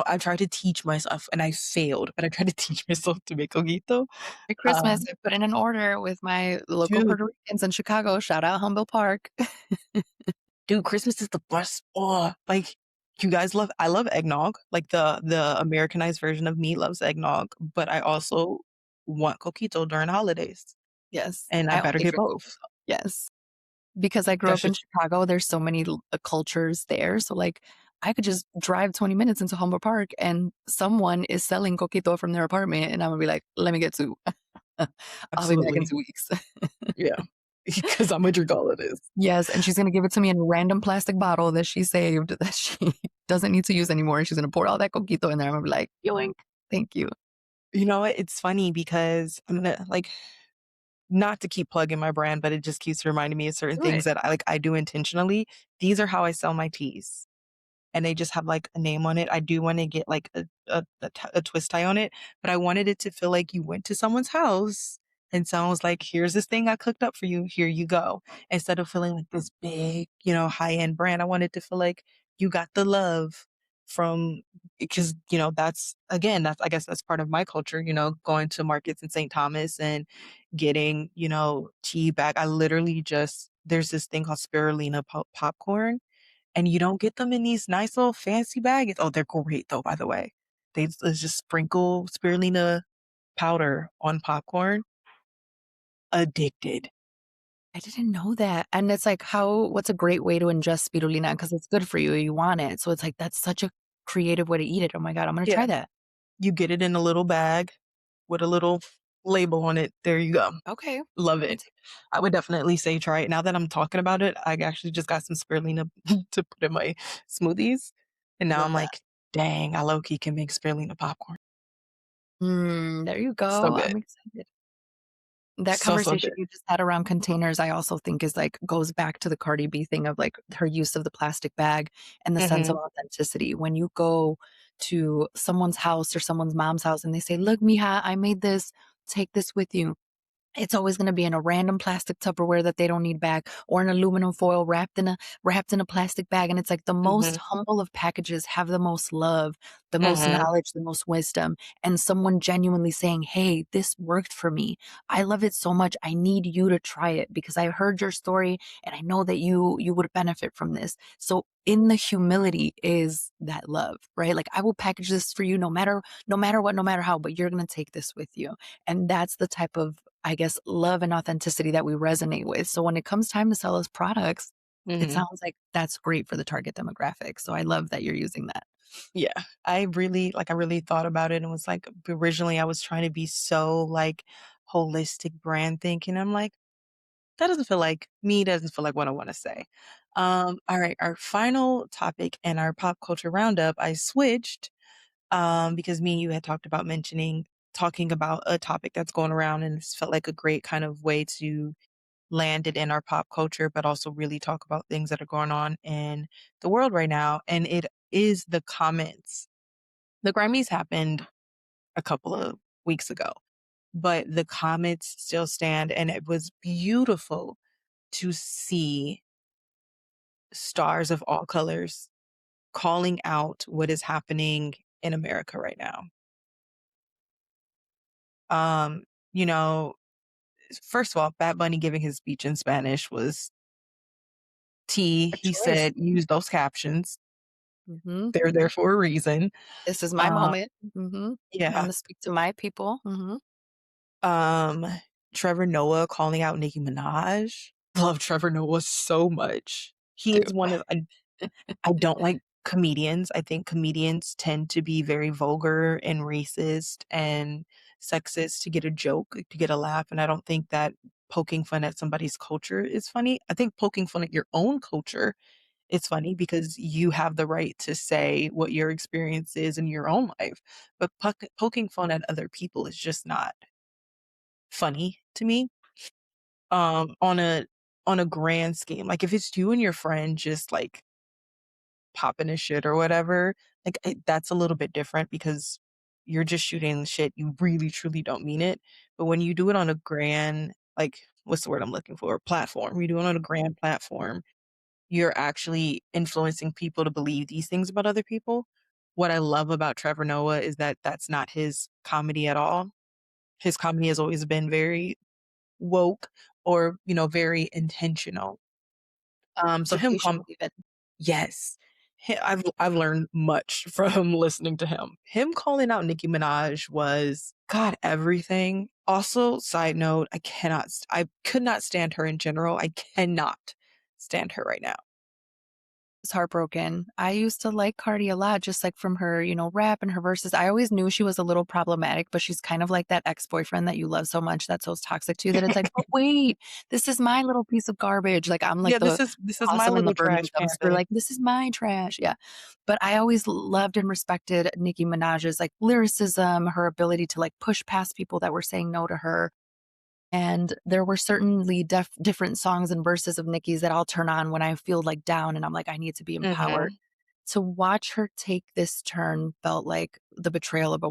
I tried to teach myself and I failed, but I tried to teach myself to make Coquito. Every Christmas, Um, I put in an order with my local dude, Puerto Ricans in Chicago. Shout out Humboldt Park. dude, Christmas is the best. Oh, like you guys I love eggnog. Like the Americanized version of me loves eggnog, but I also want Coquito during holidays, Yes, and I I better only get drink both. cocoa. Yes. Because I grew That up in shit's Chicago, there's so many cultures there. So, like, I could just drive 20 minutes into Humboldt Park and someone is selling coquito from their apartment, and I'm gonna be like, let me get 2. I'll be back in absolutely, 2 weeks. yeah, because I'm a drink all of this. Yes, and she's gonna give it to me in a random plastic bottle that she saved that she doesn't need to use anymore. She's gonna pour all that coquito in there. I'm gonna be like, yoink, thank you. You know what? It's funny because I'm gonna like not to keep plugging my brand, but it just keeps reminding me of certain Do things it. that I do intentionally. These are how I sell my teas. And they just have like a name on it. I do want to get like a twist tie on it, but I wanted it to feel like you went to someone's house and someone was like, "Here's this thing I cooked up for you. Here you go." Instead of feeling like this big, high end brand, I wanted to feel like you got the love from, because that's I guess that's part of my culture. Going to markets in St. Thomas and getting tea bag. I literally just there's this thing called spirulina popcorn, and you don't get them in these nice little fancy bags. Oh, they're great though, by the way. They just sprinkle spirulina powder on popcorn. Addicted. I didn't know that, and it's like, what's a great way to ingest spirulina? Because it's good for you, you want it, so it's like, that's such a creative way to eat it. Oh my god, I'm gonna Yeah. try that. You get it in a little bag with a little label on it. There you go. Okay. Love I'll it. I would definitely say try it. Now that I'm talking about it, I actually just got some spirulina to put in my smoothies. And now I'm love that. like, dang, I low key can make spirulina popcorn. There you So go, good. I'm excited. That So, so conversation good. you just had around containers, I also think is like goes back to the Cardi B thing of like her use of the plastic bag and the sense of Mhm. authenticity. When you go to someone's house or someone's mom's house and they say, "Look, mija, I made this. Take this with you." It's always gonna be in a random plastic Tupperware that they don't need back or an aluminum foil wrapped in a plastic bag, and it's like the most Mhm. humble of packages have the most love, the most Mhm. knowledge, the most wisdom, and someone genuinely saying, "Hey, this worked for me. I love it so much. I need you to try it because I heard your story and I know that you would benefit from this." So in the humility is that love, right? Like, I will package this for you no matter what, no matter how, but you're gonna take this with you. And that's the type of, I guess, love and authenticity that we resonate with. So when it comes time to sell us products, it Mhm. sounds like that's great for the target demographic. So I love that you're using that. Yeah. I really thought about it and was like, originally I was trying to be so like holistic brand thinking. I'm like, that doesn't feel like me, doesn't feel like what I wanna say. All right, our final topic in our pop culture roundup, I switched, because me and you had talked about talking about a topic that's going around, and this felt like a great kind of way to land it in our pop culture, but also really talk about things that are going on in the world right now, and it is the comments. The Grammys happened a couple of weeks ago, but the comments still stand, and it was beautiful to see stars of all colors calling out what is happening in America right now. Um, you know, first of all, Bad Bunny giving his speech in Spanish was tea. A He choice. said, use those captions. Hmm. They're there for a reason. This is my Uh, moment. I'm yeah. going to speak to my people. Um, Trevor Noah calling out Nicki Minaj. Love Trevor Noah so much. He Dude. is one of I don't like comedians. I think comedians tend to be very vulgar and racist and sexist to get a joke, to get a laugh, and I don't think that poking fun at somebody's culture is funny. I think poking fun at your own culture is funny because you have the right to say what your experience is in your own life, but poking fun at other people is just not funny to me. On a grand scheme, like, if it's you and your friend just, like, popping his shit or whatever, like, that's a little bit different because you're just shooting shit, you really truly don't mean it, but when you do it on a grand, like, what's the word I'm looking for? Platform, you do it on a grand platform, you're actually influencing people to believe these things about other people. What I love about Trevor Noah is that that's not his comedy at all. His comedy has always been very woke or, very intentional. So him Educational, even. yes. I've learned much from listening to him. Him calling out Nicki Minaj was, God, everything. Also, side note, I could not stand her in general. I cannot stand her right now. Was heartbroken. I used to like Cardi a lot, just like from her, rap and her verses. I always knew she was a little problematic, but she's kind of like that ex-boyfriend that you love so much that's so toxic to you that it's like, but wait, this is my little piece of garbage. Like, I'm like Yeah, the this is my toss 'em in the little burning trash dumpster. panda. Like, this is my trash. Yeah. But I always loved and respected Nicki Minaj's like lyricism, her ability to like push past people that were saying no to her. And there were certainly different songs and verses of Nicki's that I'll turn on when I feel like down and I'm like, I need to be empowered. Mhm. To watch her take this turn felt like the betrayal of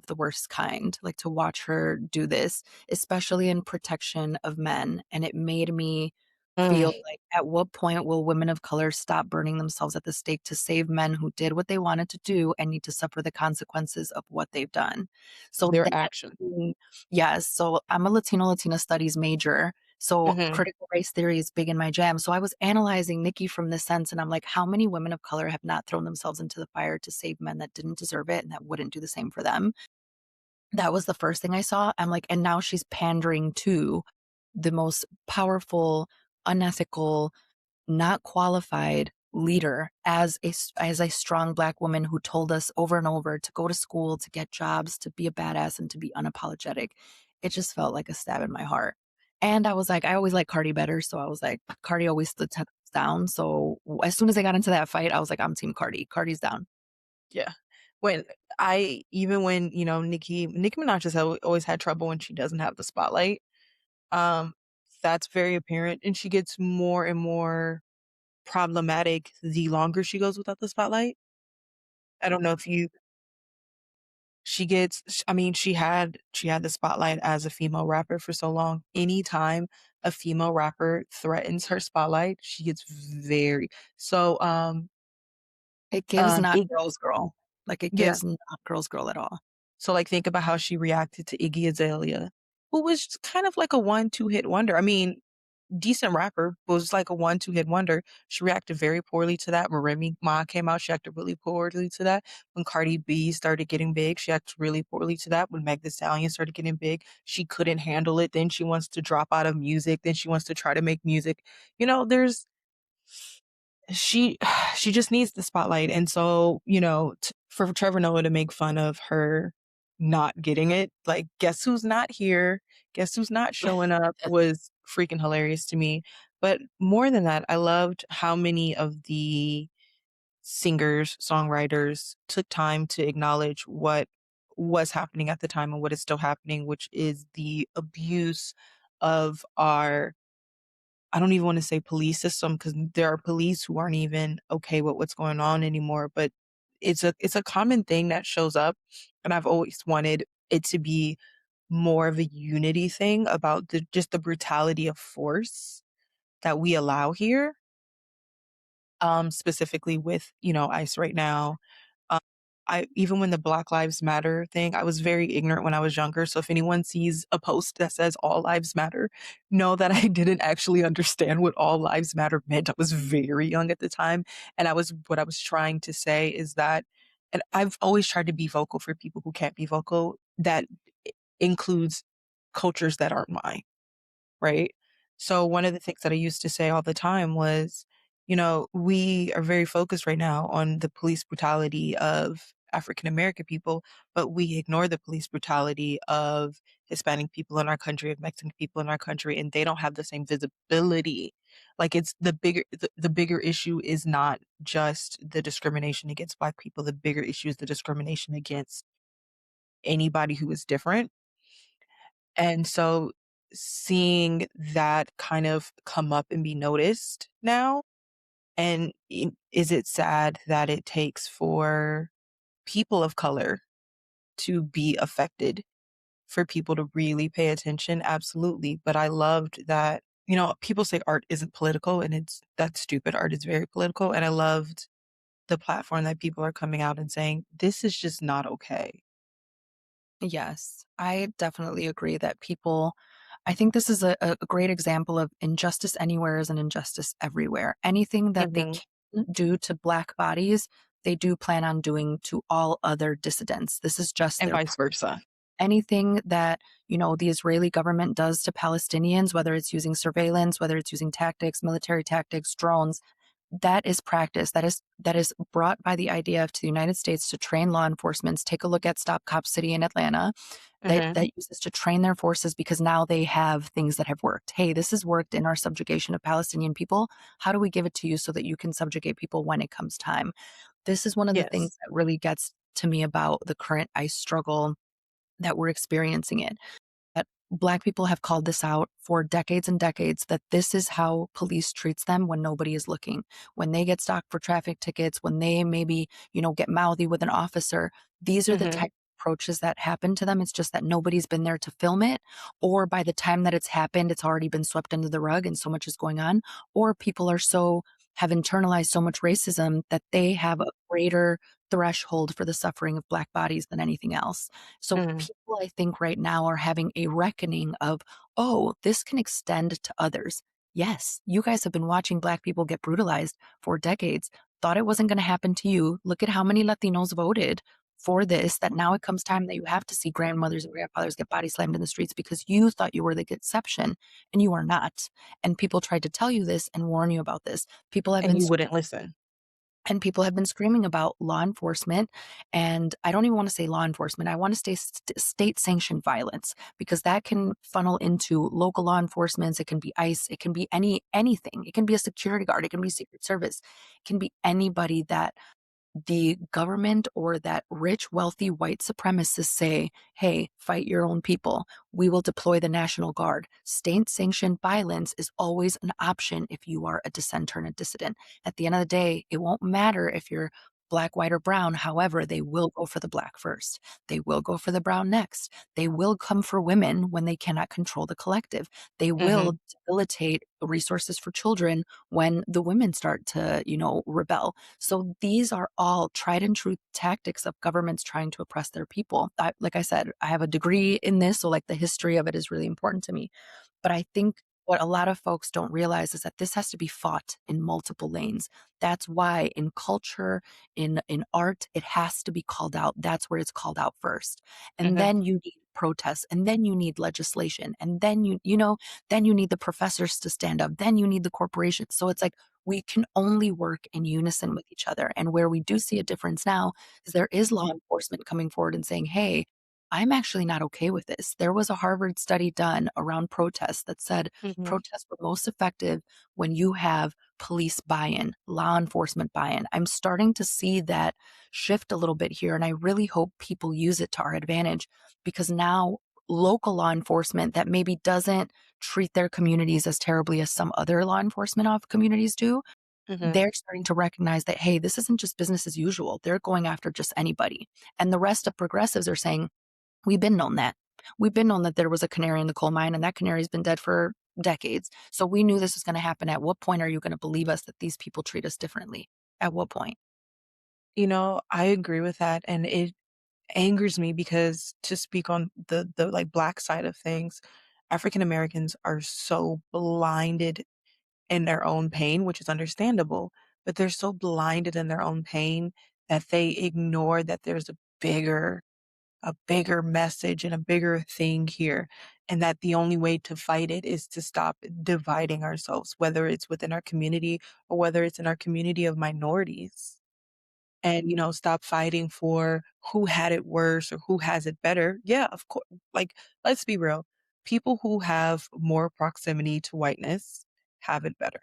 the worst kind, like, to watch her do this, especially in protection of men, and it made me Mm, feel like, at what point will women of color stop burning themselves at the stake to save men who did what they wanted to do and need to suffer the consequences of what they've done? So their that action. yes, so I'm a Latina studies major, so Mhm. critical race theory is big in my jam. So I was analyzing Nikki from this sense, and I'm like, how many women of color have not thrown themselves into the fire to save men that didn't deserve it and that wouldn't do the same for them? That was the first thing I saw. I'm like, and now she's pandering to the most powerful, unethical, not qualified leader as a strong Black woman who told us over and over to go to school, to get jobs, to be a badass, and to be unapologetic. It just felt like a stab in my heart. And I was like, I always like Cardi better, so I was like, Cardi always stood 10 toes down. So as soon as they got into that fight, I was like, I'm team Cardi. Cardi's down. Yeah. When even when, Nicki Minaj has always had trouble when she doesn't have the spotlight. Um, that's very apparent, and she gets more and more problematic the longer she goes without the spotlight. I don't know if you she gets I mean, she had the spotlight as a female rapper for so long. Anytime a female rapper threatens her spotlight, she gets very so, It gives not Ig girls girl. Like it yeah. gives not girls girl at all. So, like, think about how she reacted to Iggy Azalea, who was just kind of like a 1, 2 hit wonder. I mean, decent rapper, but was like a 1, 2 hit wonder. She reacted very poorly to that. When Remy Ma came out, she acted really poorly to that. When Cardi B started getting big, she acted really poorly to that. When Meg Thee Stallion started getting big, she couldn't handle it. Then she wants to drop out of music. Then she wants to try to make music. There's she she just needs the spotlight. And so, for Trevor Noah to make fun of her not getting it, like, guess who's not here? Guess who's not showing up was freaking hilarious to me. But more than that, I loved how many of the singers, songwriters took time to acknowledge what was happening at the time and what is still happening, which is the abuse of our I don't even wanna say police system because there are police who aren't even okay with what's going on anymore, but it's a common thing that shows up, and I've always wanted it to be more of a unity thing about the brutality of force that we allow here, specifically with, ICE right now. Um, I even when the Black Lives Matter thing, I was very ignorant when I was younger, so if anyone sees a post that says "All lives matter," know that I didn't actually understand what "all lives matter" meant. I was very young at the time, and what I was trying to say is that and I've always tried to be vocal for people who can't be vocal, that I includes cultures that aren't mine. Right? So one of the things that I used to say all the time was, we are very focused right now on the police brutality of African American people, but we ignore the police brutality of Hispanic people in our country, of Mexican people in our country, and they don't have the same visibility. Like it's the bigger issue is not just the discrimination against Black people. The bigger issue is the discrimination against anybody who is different. And so seeing that kind of come up and be noticed now, and is it sad that it takes for people of color to be affected, for people to really pay attention? Absolutely. But I loved that, people say art isn't political, and that's stupid. Art is very political. And I loved the platform that people are coming out and saying, this is just not okay. Yes, I definitely agree that people I think this is a great example of injustice anywhere is an injustice everywhere. Anything that they Hmm. can't do to Black bodies, they do plan on doing to all other dissidents. This is just And their vice versa. anything that, the Israeli government does to Palestinians, whether it's using surveillance, whether it's using tactics, military tactics, drones, that is practice. That is brought by the IDF to the United States to train law enforcement. Take a look at Stop Cop City in Atlanta. That Hmm. that uses to train their forces because now they have things that have worked. Hey, this has worked in our subjugation of Palestinian people. How do we give it to you so that you can subjugate people when it comes time? This is one of the things Yes. that really gets to me about the current ICE struggle that we're experiencing it. That Black people have called this out for decades and decades that this is how police treats them when nobody is looking. When they get stopped for traffic tickets, when they maybe, get mouthy with an officer, these are the Hmm. type of approaches that happen to them. It's just that nobody's been there to film it, or by the time that it's happened, it's already been swept under the rug and so much is going on, or people have internalized so much racism that they have a greater threshold for the suffering of Black bodies than anything else. So Hmm. people, I think, right now are having a reckoning of, oh, this can extend to others. Yes, you guys have been watching Black people get brutalized for decades. Thought it wasn't going to happen to you. Look at how many Latinos voted. for this that now it comes time that you have to see grandmothers and grandfathers get body slammed in the streets because you thought you were the exception and you are not. And people tried to tell you this and warn you about this. People have And been you wouldn't listen. and people have been screaming about law enforcement. And I don't even want to say law enforcement. I want to say state sanctioned violence because that can funnel into local law enforcement. It can be ICE. It can be anything. It can be a security guard. It can be Secret Service. It can be anybody that the government or that rich, wealthy white supremacists say, hey, fight your own people. We will deploy the National Guard. State sanctioned violence is always an option if you are a dissenter and a dissident. At the end of the day, it won't matter if you're black, white, or brown. However, they will go for the black first. They will go for the brown next. They will come for women when they cannot control the collective. They will Mhm, debilitate resources for children when the women start to, rebel. So these are all tried and true tactics of governments trying to oppress their people. Like I said, I have a degree in this, so like the history of it is really important to me. But I think what a lot of folks don't realize is that this has to be fought in multiple lanes. That's why in culture, in art, it has to be called out. That's where it's called out first. And mhm, then you need protests, and then you need legislation, and then then you need the professors to stand up, then you need the corporations. So it's like we can only work in unison with each other. And where we do see a difference now is there is law enforcement coming forward and saying, hey, I'm actually not okay with this. There was a Harvard study done around protests that said mhm. protests were most effective when you have police buy in, law enforcement buy in. I'm starting to see that shift a little bit here, and I really hope people use it to our advantage because now local law enforcement that maybe doesn't treat their communities as terribly as some other law enforcement of communities do, Mhm. they're starting to recognize that, hey, this isn't just business as usual. They're going after just anybody. And the rest of progressives are saying, we've been known that. We've been known that there was a canary in the coal mine and that canary's been dead for decades. So we knew this was going to happen. At what point are you going to believe us that these people treat us differently? At what point? I agree with that, and it angers me because to speak on the, like, Black side of things, African Americans are so blinded in their own pain, which is understandable, but they're so blinded in their own pain that they ignore that there's a bigger message and a bigger thing here, and that the only way to fight it is to stop dividing ourselves, whether it's within our community or whether it's in our community of minorities. And, stop fighting for who had it worse or who has it better. Yeah, of course. Like, let's be real. People who have more proximity to whiteness have it better.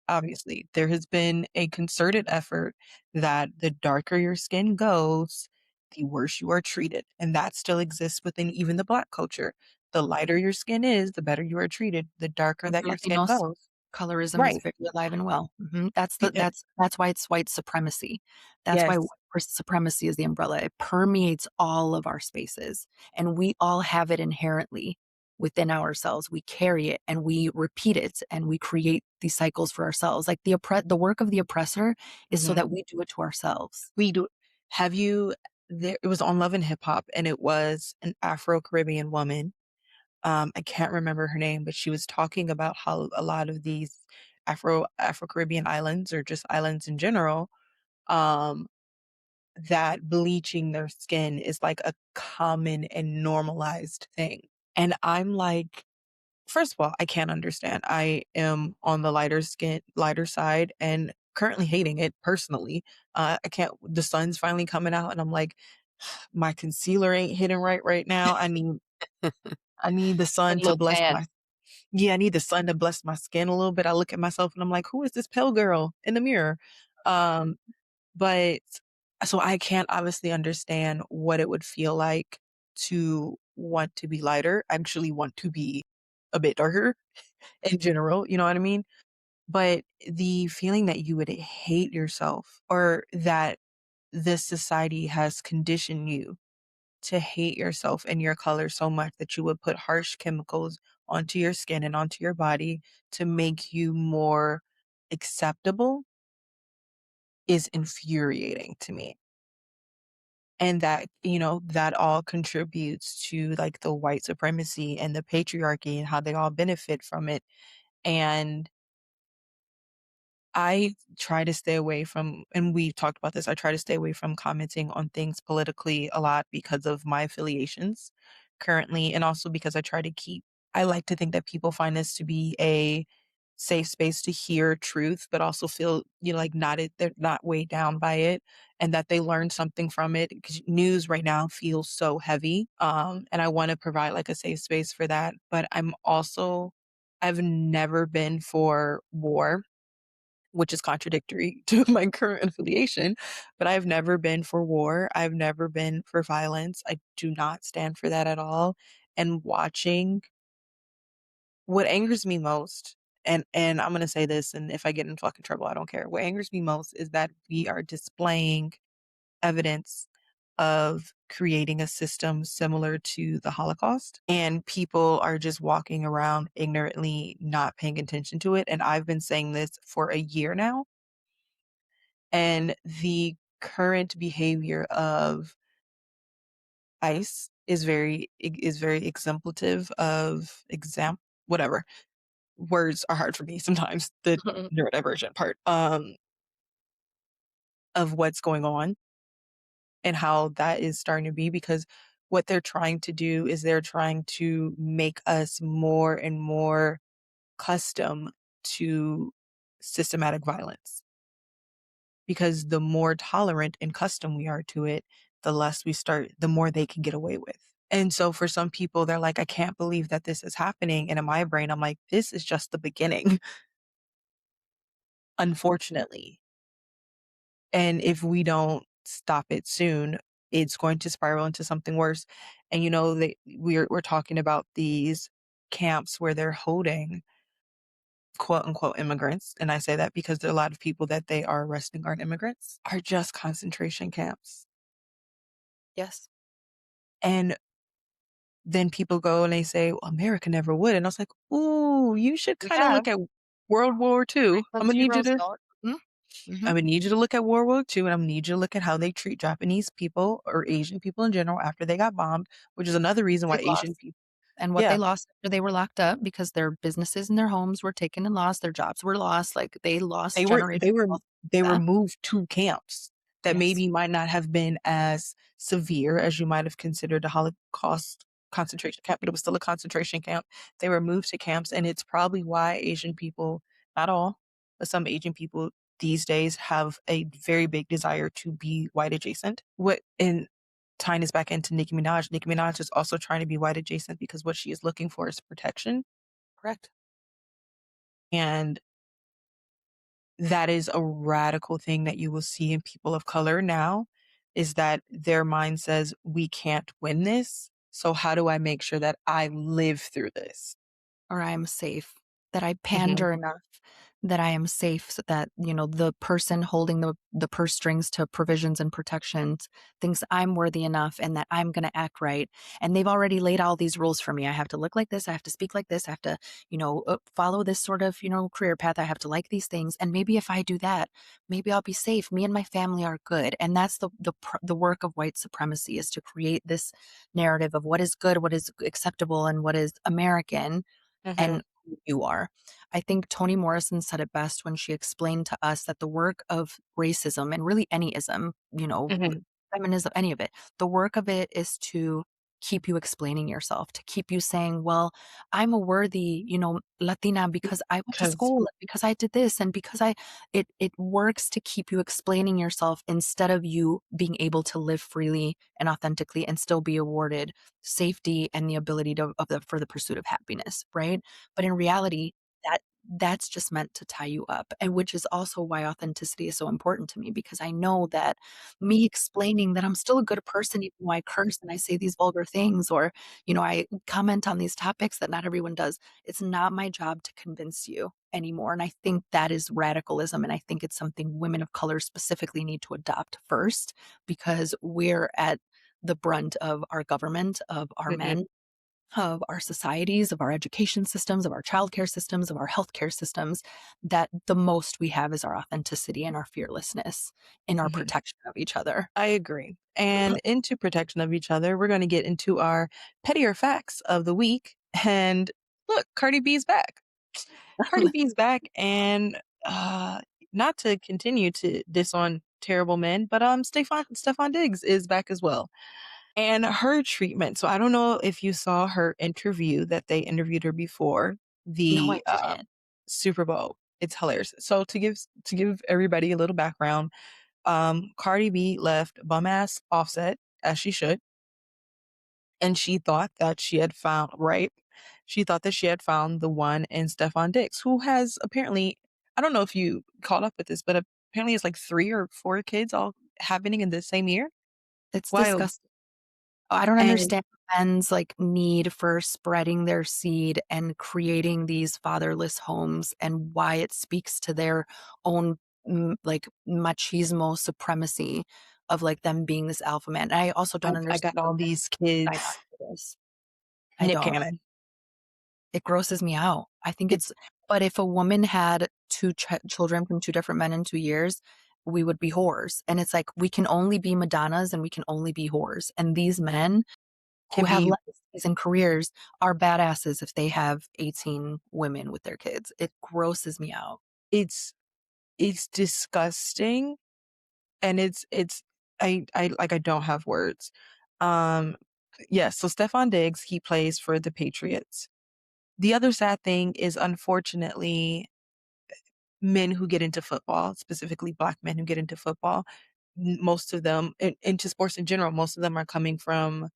Obviously, there has been a concerted effort that the darker your skin goes, the worse you are treated. And that still exists within even the Black culture. The lighter your skin is, the better you are treated. The darker that your skin Latinos, goes. colorism is Right. very alive and well. That's Y- the uh, that's why it's white supremacy. That's why white Yes. supremacy is the umbrella. It permeates all of our spaces, and we all have it inherently within ourselves. We carry it and we repeat it and we create these cycles for ourselves. Like the work of the oppressor is so Mhm. that we do it to ourselves. We do. Have you it was on Love and Hip Hop, and it was an Afro-Caribbean woman. I can't remember her name, but she was talking about how a lot of these Afro-Caribbean islands, or just islands in general, um, that bleaching their skin is like a common and normalized thing. And I'm like, first of all, I can't understand. I am on the lighter side, and currently hating it personally. I can't the sun's finally coming out, and I'm like, my concealer ain't hitting right now. I need the sun And to look bless tan. my yeah, I need the sun to bless my skin a little bit. I look at myself and I'm like, who is this pale girl in the mirror? Um, but so I can't obviously understand what it would feel like to want to be lighter. I actually want to be a bit darker in general, you know what I mean? But the feeling that you would hate yourself, or that this society has conditioned you to hate yourself and your color so much that you would put harsh chemicals onto your skin and onto your body to make you more acceptable, is infuriating to me. And that all contributes to, like, the white supremacy and the patriarchy and how they all benefit from it. And I try to stay away from, and we've talked about this, I try to stay away from commenting on things politically a lot because of my affiliations currently, and also because I like to think that people find this to be a safe space to hear truth, but also feel, like they're not weighed down by it and that they learn something from it. Because news right now feels so heavy. And I want to provide like a safe space for that. But I've never been for war, which is contradictory to my current affiliation, but I've never been for war. I've never been for violence. I do not stand for that at all. And watching what angers me most, and I'm gonna say this, and if I get in fucking trouble, I don't care. What angers me most is that we are displaying evidence of creating a system similar to the Holocaust, and people are just walking around ignorantly not paying attention to it. And I've been saying this for a year now, and the current behavior of ICE is very exemplative of whatever. Words are hard for me sometimes, the neurodivergent part, of what's going on and how that is starting to be, because what they're trying to do is they're trying to make us more and more custom to systematic violence. Because the more tolerant and custom we are to it, the more they can get away with. And so for some people, they're like, I can't believe that this is happening. And in my brain, I'm like, this is just the beginning, unfortunately. And if we don't stop it soon, it's going to spiral into something worse. And we're talking about these camps where they're holding quote unquote immigrants. And I say that because there are a lot of people that they are arresting aren't immigrants, are just concentration camps. Yes. And then people go and they say, well, America never would. And I was like, ooh, you should We kind of have. look at World War II. I'm Franklin gonna D. need you to Roosevelt. Mm-hmm. I would need you to look at World War II, and I would need you to look at how they treat Japanese people or Asian people in general after they got bombed, which is another reason They why Asian lost. people. And what they Yeah, lost after they were locked up because their businesses and their homes were taken and lost, their jobs were lost, like, they lost they were generational they were wealth. they were That. moved to camps that Yes. maybe might not have been as severe as you might have considered a Holocaust concentration camp, but it was still a concentration camp. They were moved to camps, and it's probably why Asian people, not all, but some Asian people these days have a very big desire to be white adjacent. What and tying this back into Nicki Minaj, Nicki Minaj is also trying to be white adjacent because what she is looking for is protection. Correct. And that is a radical thing that you will see in people of color now, is that their mind says, we can't win this. So how do I make sure that I live through this? Or I am safe, that I Mhm, pander enough, that I am safe so that, the person holding the purse strings to provisions and protections thinks I'm worthy enough and that I'm gonna act right. And they've already laid all these rules for me. I have to look like this, I have to speak like this, I have to, follow this sort of, career path. I have to like these things. And maybe if I do that, maybe I'll be safe. Me and my family are good. And that's the work of white supremacy, is to create this narrative of what is good, what is acceptable, and what is American mhm, and who you are. I think Toni Morrison said it best when she explained to us that the work of racism, and really any ism, mhm. feminism, any of it, the work of it is to keep you explaining yourself, to keep you saying, well, I'm a worthy, Latina because I went to 'Cause school, and because I did this, and because it works to keep you explaining yourself instead of you being able to live freely and authentically and still be awarded safety and the ability for the pursuit of happiness, right? But in reality, that that's just meant to tie you up, and which is also why authenticity is so important to me, because I know that me explaining that I'm still a good person even though I curse and I say these vulgar things, or I comment on these topics that not everyone does, it's not my job to convince you anymore. And I think that is radicalism, and I think it's something women of color specifically need to adopt first, because we're at the brunt of our government, of our mhm, men, of our societies, of our education systems, of our childcare systems, of our healthcare systems, that the most we have is our authenticity and our fearlessness in our mhm. protection of each other. I agree. And into protection of each other, we're gonna get into our pettier facts of the week. And look, Cardi B's back. Cardi B's back, and not to continue to diss on terrible men, but Stefan Diggs is back as well. And her treatment. So I don't know if you saw her interview that they interviewed her before No, I the didn't. Super Bowl. It's hilarious. So to give everybody a little background, Cardi B left bum ass Offset as she should, and she thought that she had found right. She thought that she had found the one in Stefan Diggs, who has apparently, I don't know if you caught up with this, but apparently it's like 3 or 4 kids all happening in the same year. It's Wild. disgusting. I don't And understand men's, like, need for spreading their seed and creating these fatherless homes and why it speaks to their own, like, machismo supremacy of, like, them being this alpha man. And I also don't I understand got the all men's these kids. dynamic of this. I Nick don't. Cannon. It grosses me out. I think It it's but if a woman had 2 children from 2 different men in 2 years, we would be whores, and it's like, we can only be Madonnas and we can only be whores, and these men who can have be legacies and careers are badasses if they have 18 women with their kids. It grosses me out. it's it's disgusting, and it's I like, I don't have words. Um, yes, so Stefan Diggs, he plays for the Patriots. The other sad thing is, unfortunately, men who get into football, specifically Black men who get into football, most of them into sports in general, most of them are coming from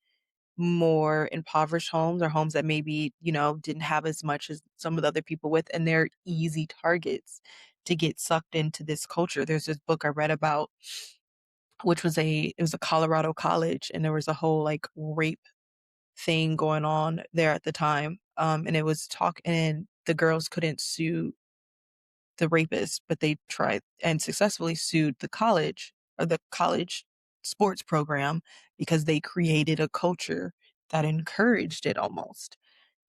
more impoverished homes, or homes that maybe, didn't have as much as some of the other people with, and they're easy targets to get sucked into this culture. There's this book I read about, which was it was a Colorado college, and there was a whole like rape thing going on there at the time. And it was and the girls couldn't sue the rapist, but they tried and successfully sued the college, or the college sports program, because they created a culture that encouraged it almost.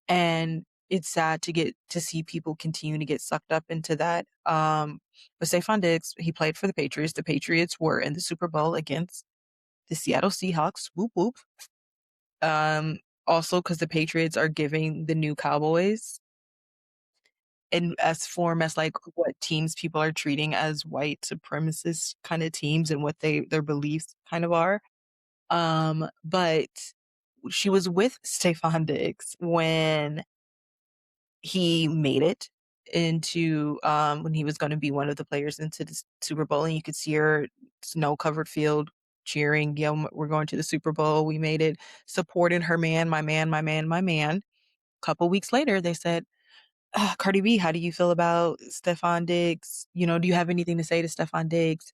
And it's sad to see people continue to get sucked up into that. But Stephon Diggs, he played for the Patriots. The Patriots were in the Super Bowl against the Seattle Seahawks. Whoop whoop. Also because the Patriots are giving the new Cowboys, in as form as like what teams people are treating as white supremacist kind of teams, and what their beliefs kind of are. But she was with Stephon Diggs when he made it into when he was going to be one of the players into the Super Bowl, and you could see her snow covered field cheering, we're going to the Super Bowl, we made it, supporting her man, my man, my man, my man. Couple weeks later, they said, Cardi B, how do you feel about Stefan Diggs? Do you have anything to say to Stefan Diggs?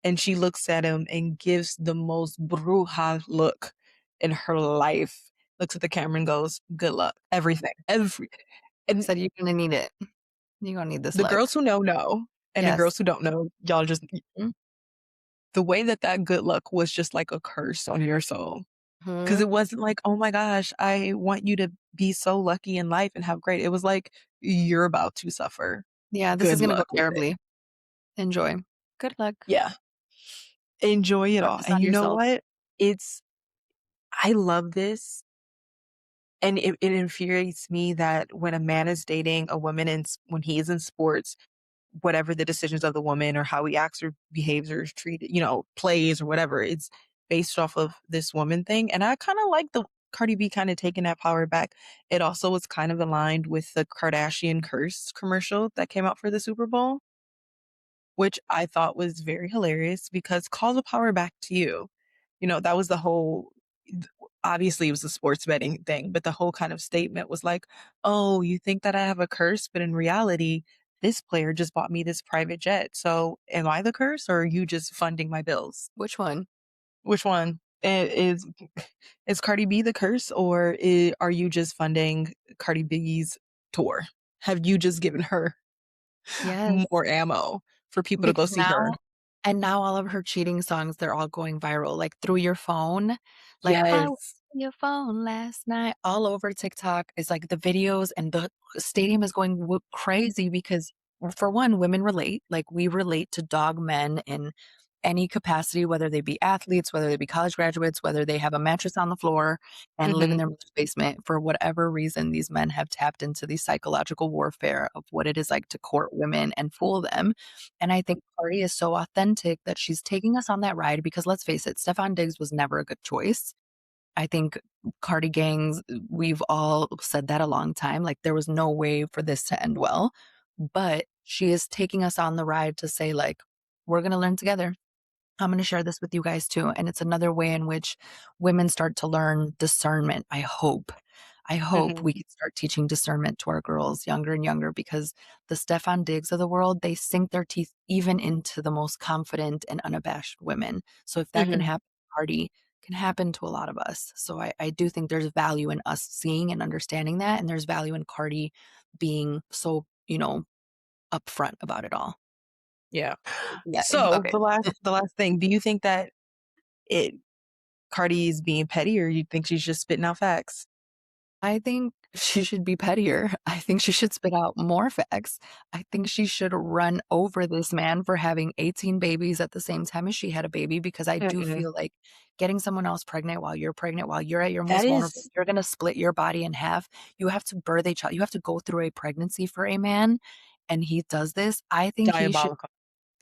And she looks at him and gives the most bruja look in her life. Looks at the camera and goes, "Good luck, everything, and Said you're gonna need it. You're gonna need this the luck. girls who know, and the Yes. girls who don't know, y'all just the way that good luck was just like a curse on your soul. 'Cause Mhm. it wasn't like, "Oh my gosh, I want you to be so lucky in life and have great." It was like, "You're about to suffer. Yeah, this is Good gonna go luck with it." terribly. Enjoy. Good luck. Yeah. Enjoy it Brought all. this And on you know yourself. what? It's I love this, and it infuriates me that when a man is dating a woman, and when he is in sports, whatever the decisions of the woman, or how he acts or behaves or is treated, plays or whatever, it's based off of this woman thing. And I kind of like the Cardi B kind of taking that power back. It also was kind of aligned with the Kardashian Curse commercial that came out for the Super Bowl, which I thought was very hilarious, because call the power back to you. That was the whole, obviously it was a sports betting thing, but the whole kind of statement was like, oh, you think that I have a curse, but in reality, this player just bought me this private jet. So am I the curse, or are you just funding my bills? Which one? Which one? Is Cardi B the curse, or are you just funding Cardi B's tour? Have you just given her Yes. more ammo for people to go Because see her? now all of her cheating songs, they're all going viral, like, through your phone. Like, I was Yes. on your phone last night, all over TikTok. It's like the videos, and the stadium is going crazy because, for one, women relate. Like, we relate to dog men and any capacity, whether they be athletes, whether they be college graduates, whether they have a mattress on the floor and live in Mhm. their mother's basement. For whatever reason, these men have tapped into the psychological warfare of what it is like to court women and fool them. And I think Cardi is so authentic that she's taking us on that ride because let's face it, Stefan Diggs was never a good choice. I think Cardi gangs, we've all said that a long time. Like there was no way for this to end well. But she is taking us on the ride to say, like, we're going to learn together. I'm going to share this with you guys too. And it's another way in which women start to learn discernment. I hope. I hope Mhm. we can start teaching discernment to our girls younger and younger because the Stefan Diggs of the world, they sink their teeth even into the most confident and unabashed women. So if that can Mhm. happen, party can happen to a lot of us. So I do think there's value in us seeing and understanding that. And there's value in Cardi being so, upfront about it all. Yeah. Yeah. So Okay. the last thing, do you think that it Cardi's being petty, or you think she's just spitting out facts? I think she should be pettier. I think she should spit out more facts. I think she should run over this man for having 18 babies at the same time as she had a baby because I do Mm-mm. feel like getting someone else pregnant, while you're at your That most vulnerable, is you're going to split your body in half. You have to birth a child. You have to go through a pregnancy for a man. And he does this. I think he should diabolical.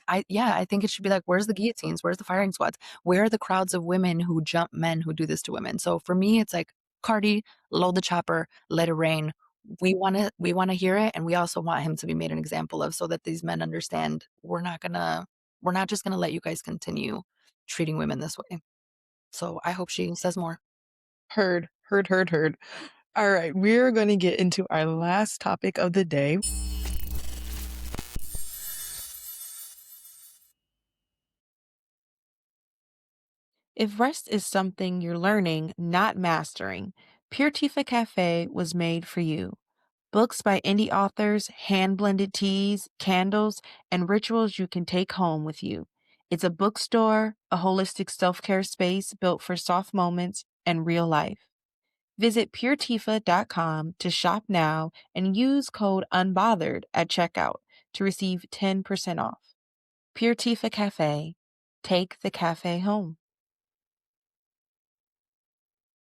I think it should be like, where's the guillotines? Where's the firing squads? Where are the crowds of women who jump men who do this to women? So for me, it's like, Cardi, load the chopper, let it rain. We wanna hear it, and we also want him to be made an example of so that these men understand we're not just gonna let you guys continue treating women this way. So I hope she says more. Heard, heard, heard, heard. All right, we're going to get into our last topic of the day. If rest is something you're learning, not mastering, Pure Tifa Cafe was made for you. Books by indie authors, hand blended teas, candles, and rituals you can take home with you. It's a bookstore, a holistic self care space built for soft moments and real life. Visit puretifa.com to shop now and use code UNBOTHERED at checkout to receive 10% off. Pure Tifa Cafe. Take the cafe home.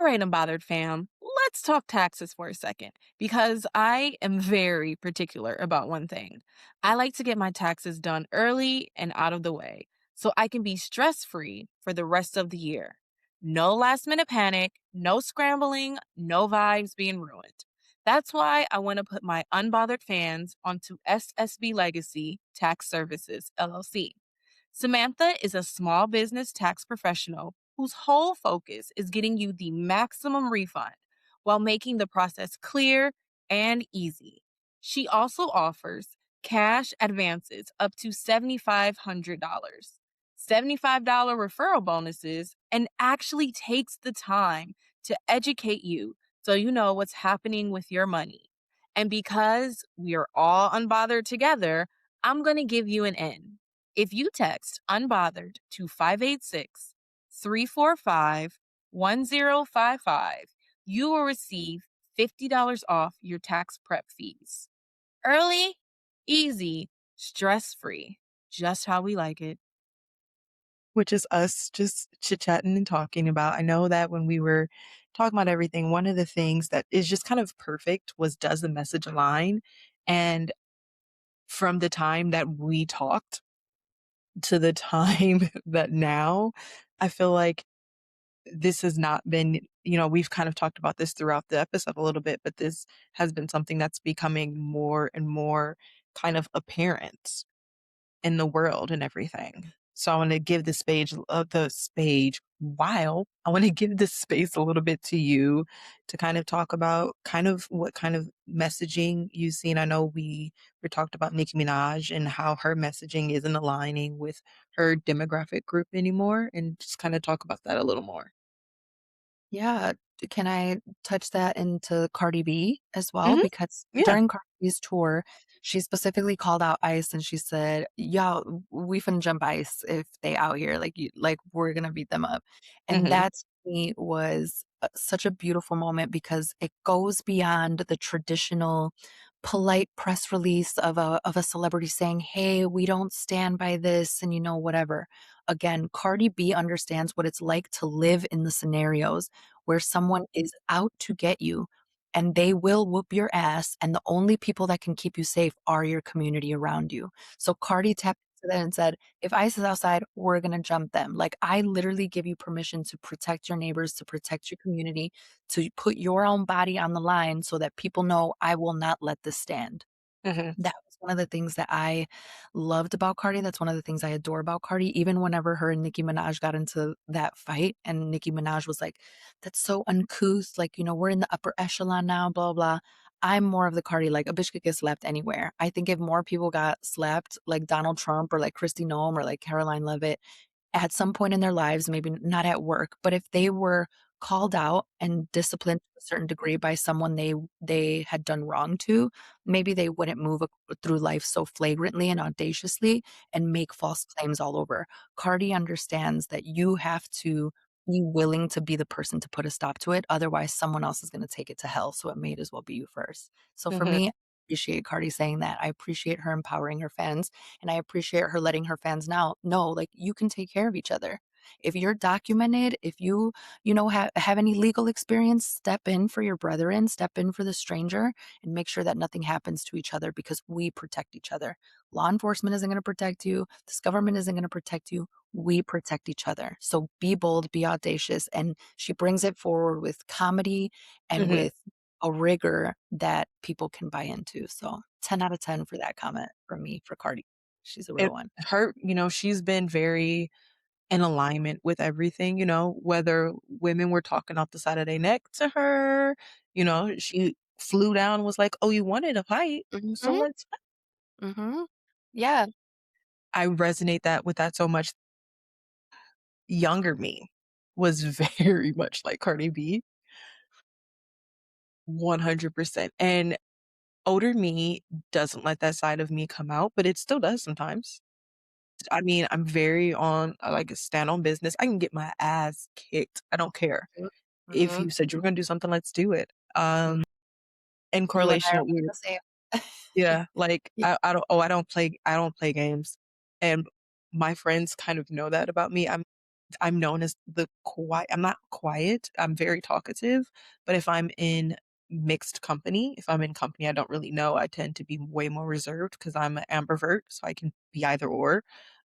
All right, Unbothered fam, let's talk taxes for a second because I am very particular about one thing. I like to get my taxes done early and out of the way so I can be stress free for the rest of the year. No last minute panic, no scrambling, no vibes being ruined. That's why I want to put my unbothered fans onto SSB Legacy Tax Services, LLC. Samantha is a small business tax professional whose whole focus is getting you the maximum refund while making the process clear and easy. She also offers cash advances up to $7,500, $75 referral bonuses, and actually takes the time to educate you so you know what's happening with your money. And because we are all unbothered together, I'm going to give you an in. If you text unbothered to 586 345 1055, you will receive $50 off your tax prep fees. Early, easy, stress free, just how we like it. Which is us just chit chatting and talking about. I know that when we were talking about everything, one of the things that is just kind of perfect was, does the message align? And from the time that we talked to the time that now, I feel like this has not been, we've kind of talked about this throughout the episode a little bit, but this has been something that's becoming more and more kind of apparent in the world and everything. So I want to give I want to give this space a little bit to you to kind of talk about kind of what kind of messaging you've seen. I know we talked about Nicki Minaj and how her messaging isn't aligning with her demographic group anymore, and just kind of talk about that a little more. Yeah. Can I touch that into Cardi B as well? Hmm. Because Yeah. during Cardi B's tour, she specifically called out ICE and she said, "Y'all, we finna jump ICE if they out here. Like we're gonna beat them up." And Hmm. that to me was such a beautiful moment because it goes beyond the traditional polite press release of a celebrity saying, "Hey, we don't stand by this," and, whatever. Again, Cardi B understands what it's like to live in the scenarios where someone is out to get you, and they will whoop your ass, and the only people that can keep you safe are your community around you. So Cardi tapped into that and said, "If ICE is outside, we're gonna jump them." Like, I literally give you permission to protect your neighbors, to protect your community, to put your own body on the line so that people know I will not let this stand. Hmm. That was one of the things that I loved about Cardi. That's one of the things I adore about Cardi. Even whenever her and Nicki Minaj got into that fight, and Nicki Minaj was like, "That's so uncouth. Like, we're in the upper echelon now, blah, blah." I'm more of the Cardi, like, a bitch could get slapped anywhere. I think if more people got slapped, like Donald Trump or like Kristi Noem or like Caroline Levitt, at some point in their lives, maybe not at work, but if they were called out and disciplined to a certain degree by someone they had done wrong to, maybe they wouldn't move through life so flagrantly and audaciously and make false claims all over. Cardi understands that you have to be willing to be the person to put a stop to it. Otherwise, someone else is going to take it to hell. So it may as well be you first. So for Hmm. me, I appreciate Cardi saying that. I appreciate her empowering her fans, and I appreciate her letting her fans now know, like, you can take care of each other. If you're documented, if have any legal experience, step in for your brethren, step in for the stranger, and make sure that nothing happens to each other, because we protect each other. Law enforcement isn't going to protect you. This government isn't going to protect you. We protect each other. So be bold, be audacious. And she brings it forward with comedy and Hmm. with a rigor that people can buy into. So 10 out of 10 for that comment from me for Cardi. She's a real It one. her, she's been very in alignment with everything, whether women were talking off the side of their neck to her, she flew down and was like, "Oh, you wanted a fight, so Mhm, let's fight." mhm. Yeah, I resonate that with that so much. Younger me was very much like Cardi B, 100%. And older me doesn't let that side of me come out, but it still does sometimes. I mean, I'm very on, I like stand on business. I can get my ass kicked. I don't care. mhm, If mhm. you said you were gonna do something, let's do it. In You and I correlation are with one what and the same. yeah, like, Yeah, I don't play games, and my friends kind of know that about me. I'm known as the quiet. I'm not quiet, I'm very talkative, but if I'm in mixed company, if I'm in company I don't really know, I tend to be way more reserved because 'cause I'm an ambivert, so I can be either or.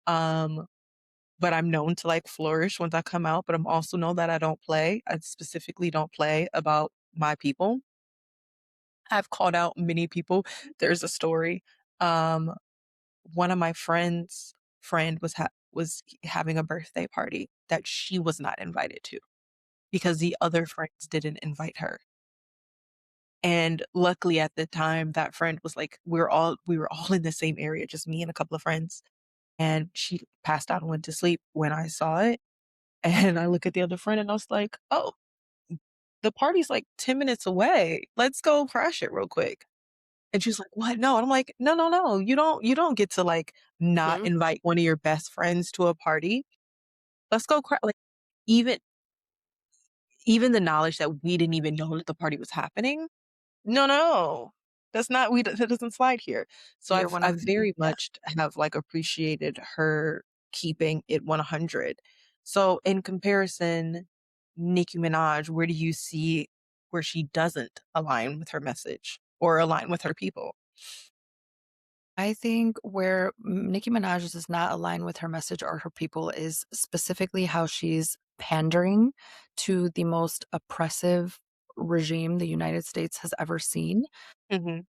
Um, but I'm known to, like, flourish once I come out, but I'm also known that I don't play. I specifically don't play about my people. I've called out many people. There's a story. Um, one of my friends' friend was having a birthday party that she was not invited to because the other friends didn't invite her. And luckily at the time, that friend was like, we were all in the same area, just me and a couple of friends. And she passed out and went to sleep when I saw it. And I look at the other friend and I was like, "Oh, the party's like 10 minutes away. Let's go crash it real quick." And she's like, "What? No." And I'm like, "No, no, no. You don't get to, like, not mhm, invite one of your best friends to a party. Let's go like, even even the knowledge that we didn't even know that the party was happening. No, no. That's not we that doesn't slide here." So you're I've one of I've the very yeah. much have, like, appreciated her keeping it 100. So in comparison, Nicki Minaj, where do you see where she doesn't align with her message or align with her people? I think where Nicki Minaj does not align with her message or her people is specifically how she's pandering to the most oppressive regime the United States has ever seen. Mhm.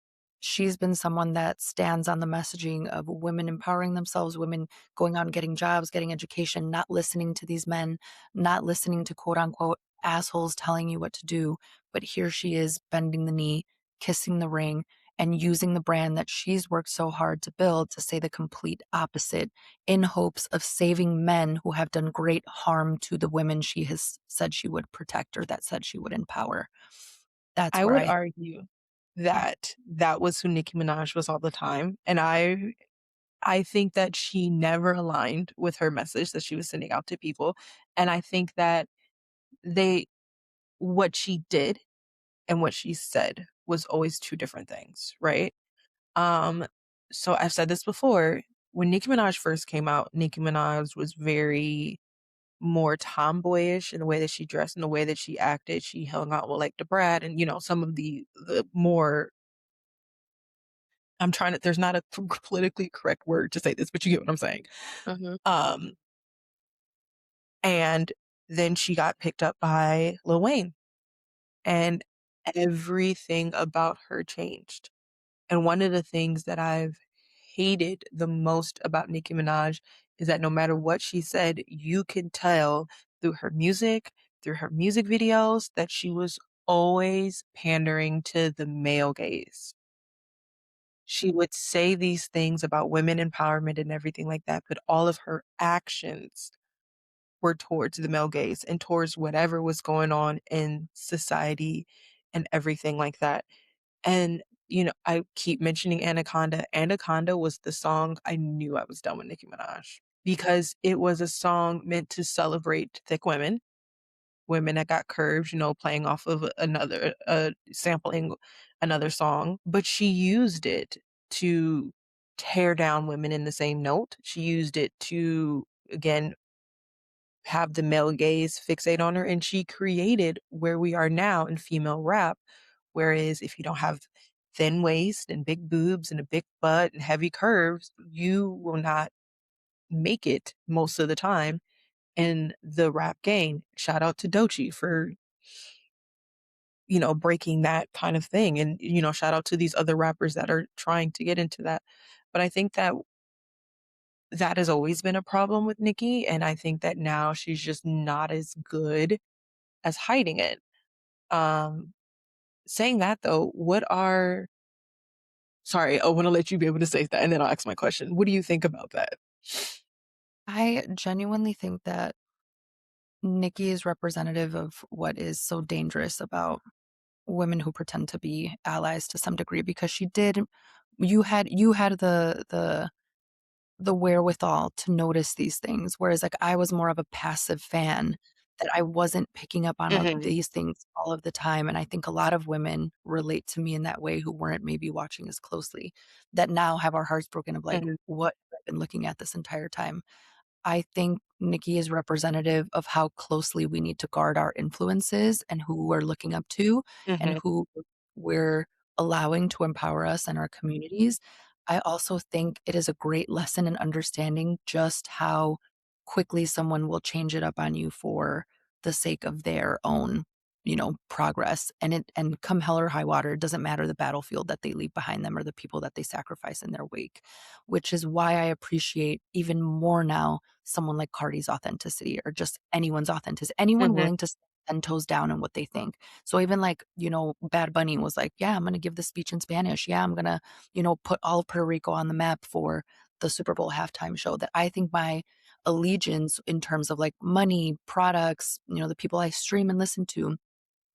She's been someone that stands on the messaging of women empowering themselves, women going out and getting jobs, getting education, not listening to these men, not listening to quote unquote assholes telling you what to do. But here she is bending the knee, kissing the ring, and using the brand that she's worked so hard to build to say the complete opposite in hopes of saving men who have done great harm to the women she has said she would protect or that said she would empower. That's I where would I argue yeah. that that was who Nicki Minaj was all the time, and I think that she never aligned with her message that she was sending out to people, and I think that they what she did and what she said was always two different things, right? Um, so I've said this before. When Nicki Minaj first came out, Nicki Minaj was very more tomboyish in the way that she dressed and the way that she acted. She hung out with like the Brat and some of the more I'm trying to there's not a politically correct word to say this, but you get what I'm saying. Mhm. Um and then she got picked up by Lil Wayne and everything about her changed. And one of the things that I've hated the most about Nicki Minaj is that no matter what she said, you can tell through her music videos, that she was always pandering to the male gaze. She would say these things about women empowerment and everything like that, but all of her actions were towards the male gaze and towards whatever was going on in society and everything like that. And, I keep mentioning Anaconda. Anaconda was the song I knew I was done with Nicki Minaj because it was a song meant to celebrate thick women, women that got curves, playing off of another, sampling another song, but she used it to tear down women in the same note. She used it to, again, have the male gaze fixate on her, and she created where we are now in female rap. Whereas if you don't have thin waist and big boobs and a big butt and heavy curves, you will not make it most of the time in the rap game. Shout out to Doechii for, breaking that kind of thing. And, shout out to these other rappers that are trying to get into that. But I think that that has always been a problem with Nicki. And I think that now she's just not as good as hiding it. Um, saying that though, sorry, I want to let you be able to say that and then I'll ask my question. What do you think about that? I genuinely think that Nikki is representative of what is so dangerous about women who pretend to be allies to some degree, because you had the wherewithal to notice these things, whereas, like, I was more of a passive fan, that I wasn't picking up on all Mhm, these things all of the time, and I think a lot of women relate to me in that way who weren't maybe watching as closely, that now have our hearts broken of, like, mhm, "What have I been looking at this entire time?" I think Nikki is representative of how closely we need to guard our influences and who we're looking up to and mhm, who we're allowing to empower us and our communities. I also think it is a great lesson in understanding just how quickly someone will change it up on you for the sake of their own, progress. And come hell or high water, it doesn't matter the battlefield that they leave behind them or the people that they sacrifice in their wake, which is why I appreciate even more now someone like Cardi's authenticity, or just anyone's authenticity, anyone mhm, willing to stand 10 toes down in what they think. So even like, Bad Bunny was like, yeah, I'm going to give the speech in Spanish. Yeah, I'm going to, put all of Puerto Rico on the map for the Super Bowl halftime show. That I think my allegiance in terms of like money, products, the people I stream and listen to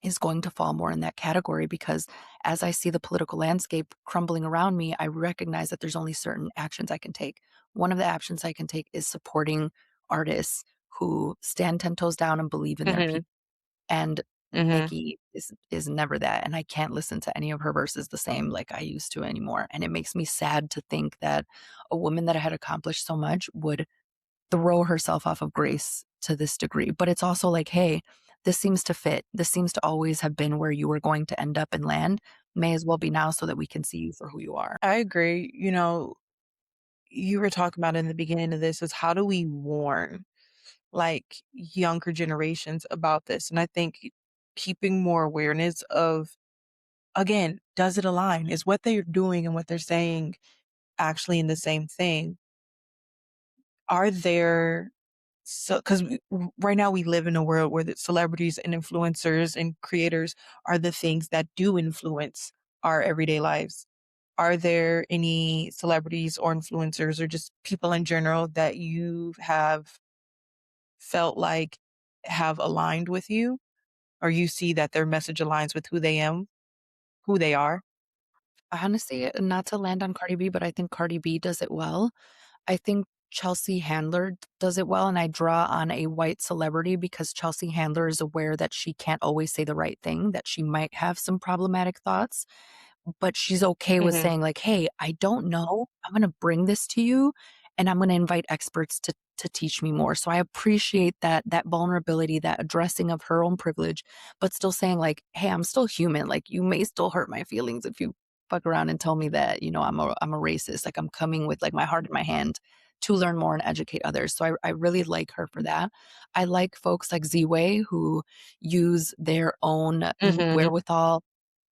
is going to fall more in that category, because as I see the political landscape crumbling around me, I recognize that there's only certain actions I can take. One of the actions I can take is supporting artists who stand 10 toes down and believe in their mhm, people. And mhm. Nikki is never that. And I can't listen to any of her verses the same like I used to anymore. And it makes me sad to think that a woman that had accomplished so much would throw herself off of grace to this degree. But it's also like, hey, this seems to fit. This seems to always have been where you were going to end up and land. May as well be now so that we can see you for who you are. I agree. You were talking about in the beginning of this is how do we warn like younger generations about this? And I think keeping more awareness of, again, does it align? Is what they're doing and what they're saying actually in the same thing? Are there so because right now we live in a world where the celebrities and influencers and creators are the things that do influence our everyday lives. Are there any celebrities or influencers or just people in general that you have felt like have aligned with you, or you see that their message aligns with who they are? Honestly, not to land on Cardi B, but I think Cardi B does it well. I think Chelsea Handler does it well, and I draw on a white celebrity because Chelsea Handler is aware that she can't always say the right thing, that she might have some problematic thoughts, but she's okay with Mhm. saying like, "Hey, I don't know. I'm gonna bring this to you, and I'm gonna invite experts to teach me more." So I appreciate that vulnerability, that addressing of her own privilege, but still saying like, "Hey, I'm still human. Like, you may still hurt my feelings if you fuck around and tell me that, I'm a racist. Like, I'm coming with like my heart in my hand to learn more and educate others." So I really like her for that. I like folks like Z-Way who use their own Mhm. wherewithal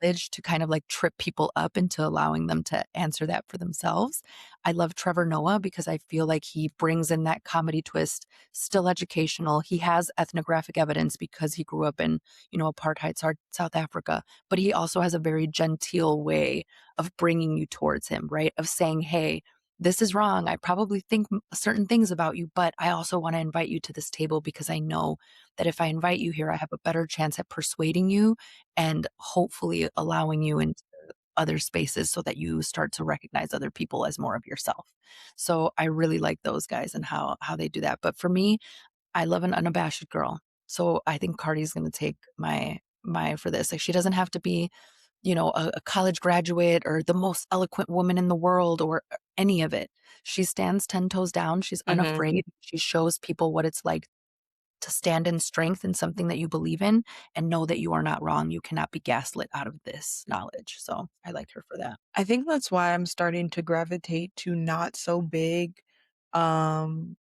to kind of like trip people up into allowing them to answer that for themselves. I love Trevor Noah because I feel like he brings in that comedy twist, still educational. He has ethnographic evidence because he grew up in, apartheid South Africa, but he also has a very genteel way of bringing you towards him, right? Of saying, "Hey, this is wrong. I probably think certain things about you, but I also want to invite you to this table because I know that if I invite you here, I have a better chance at persuading you and hopefully allowing you into other spaces so that you start to recognize other people as more of yourself." So I really like those guys and how they do that. But for me, I love an unabashed girl. So I think Cardi's going to take my for this. Like, she doesn't have to be, a college graduate or the most eloquent woman in the world or any of it. She stands 10 toes down. She's Mhm. unafraid. She shows people what it's like to stand in strength in something that you believe in and know that you are not wrong. You cannot be gaslit out of this knowledge. So I like her for that. I think that's why I'm starting to gravitate to not so big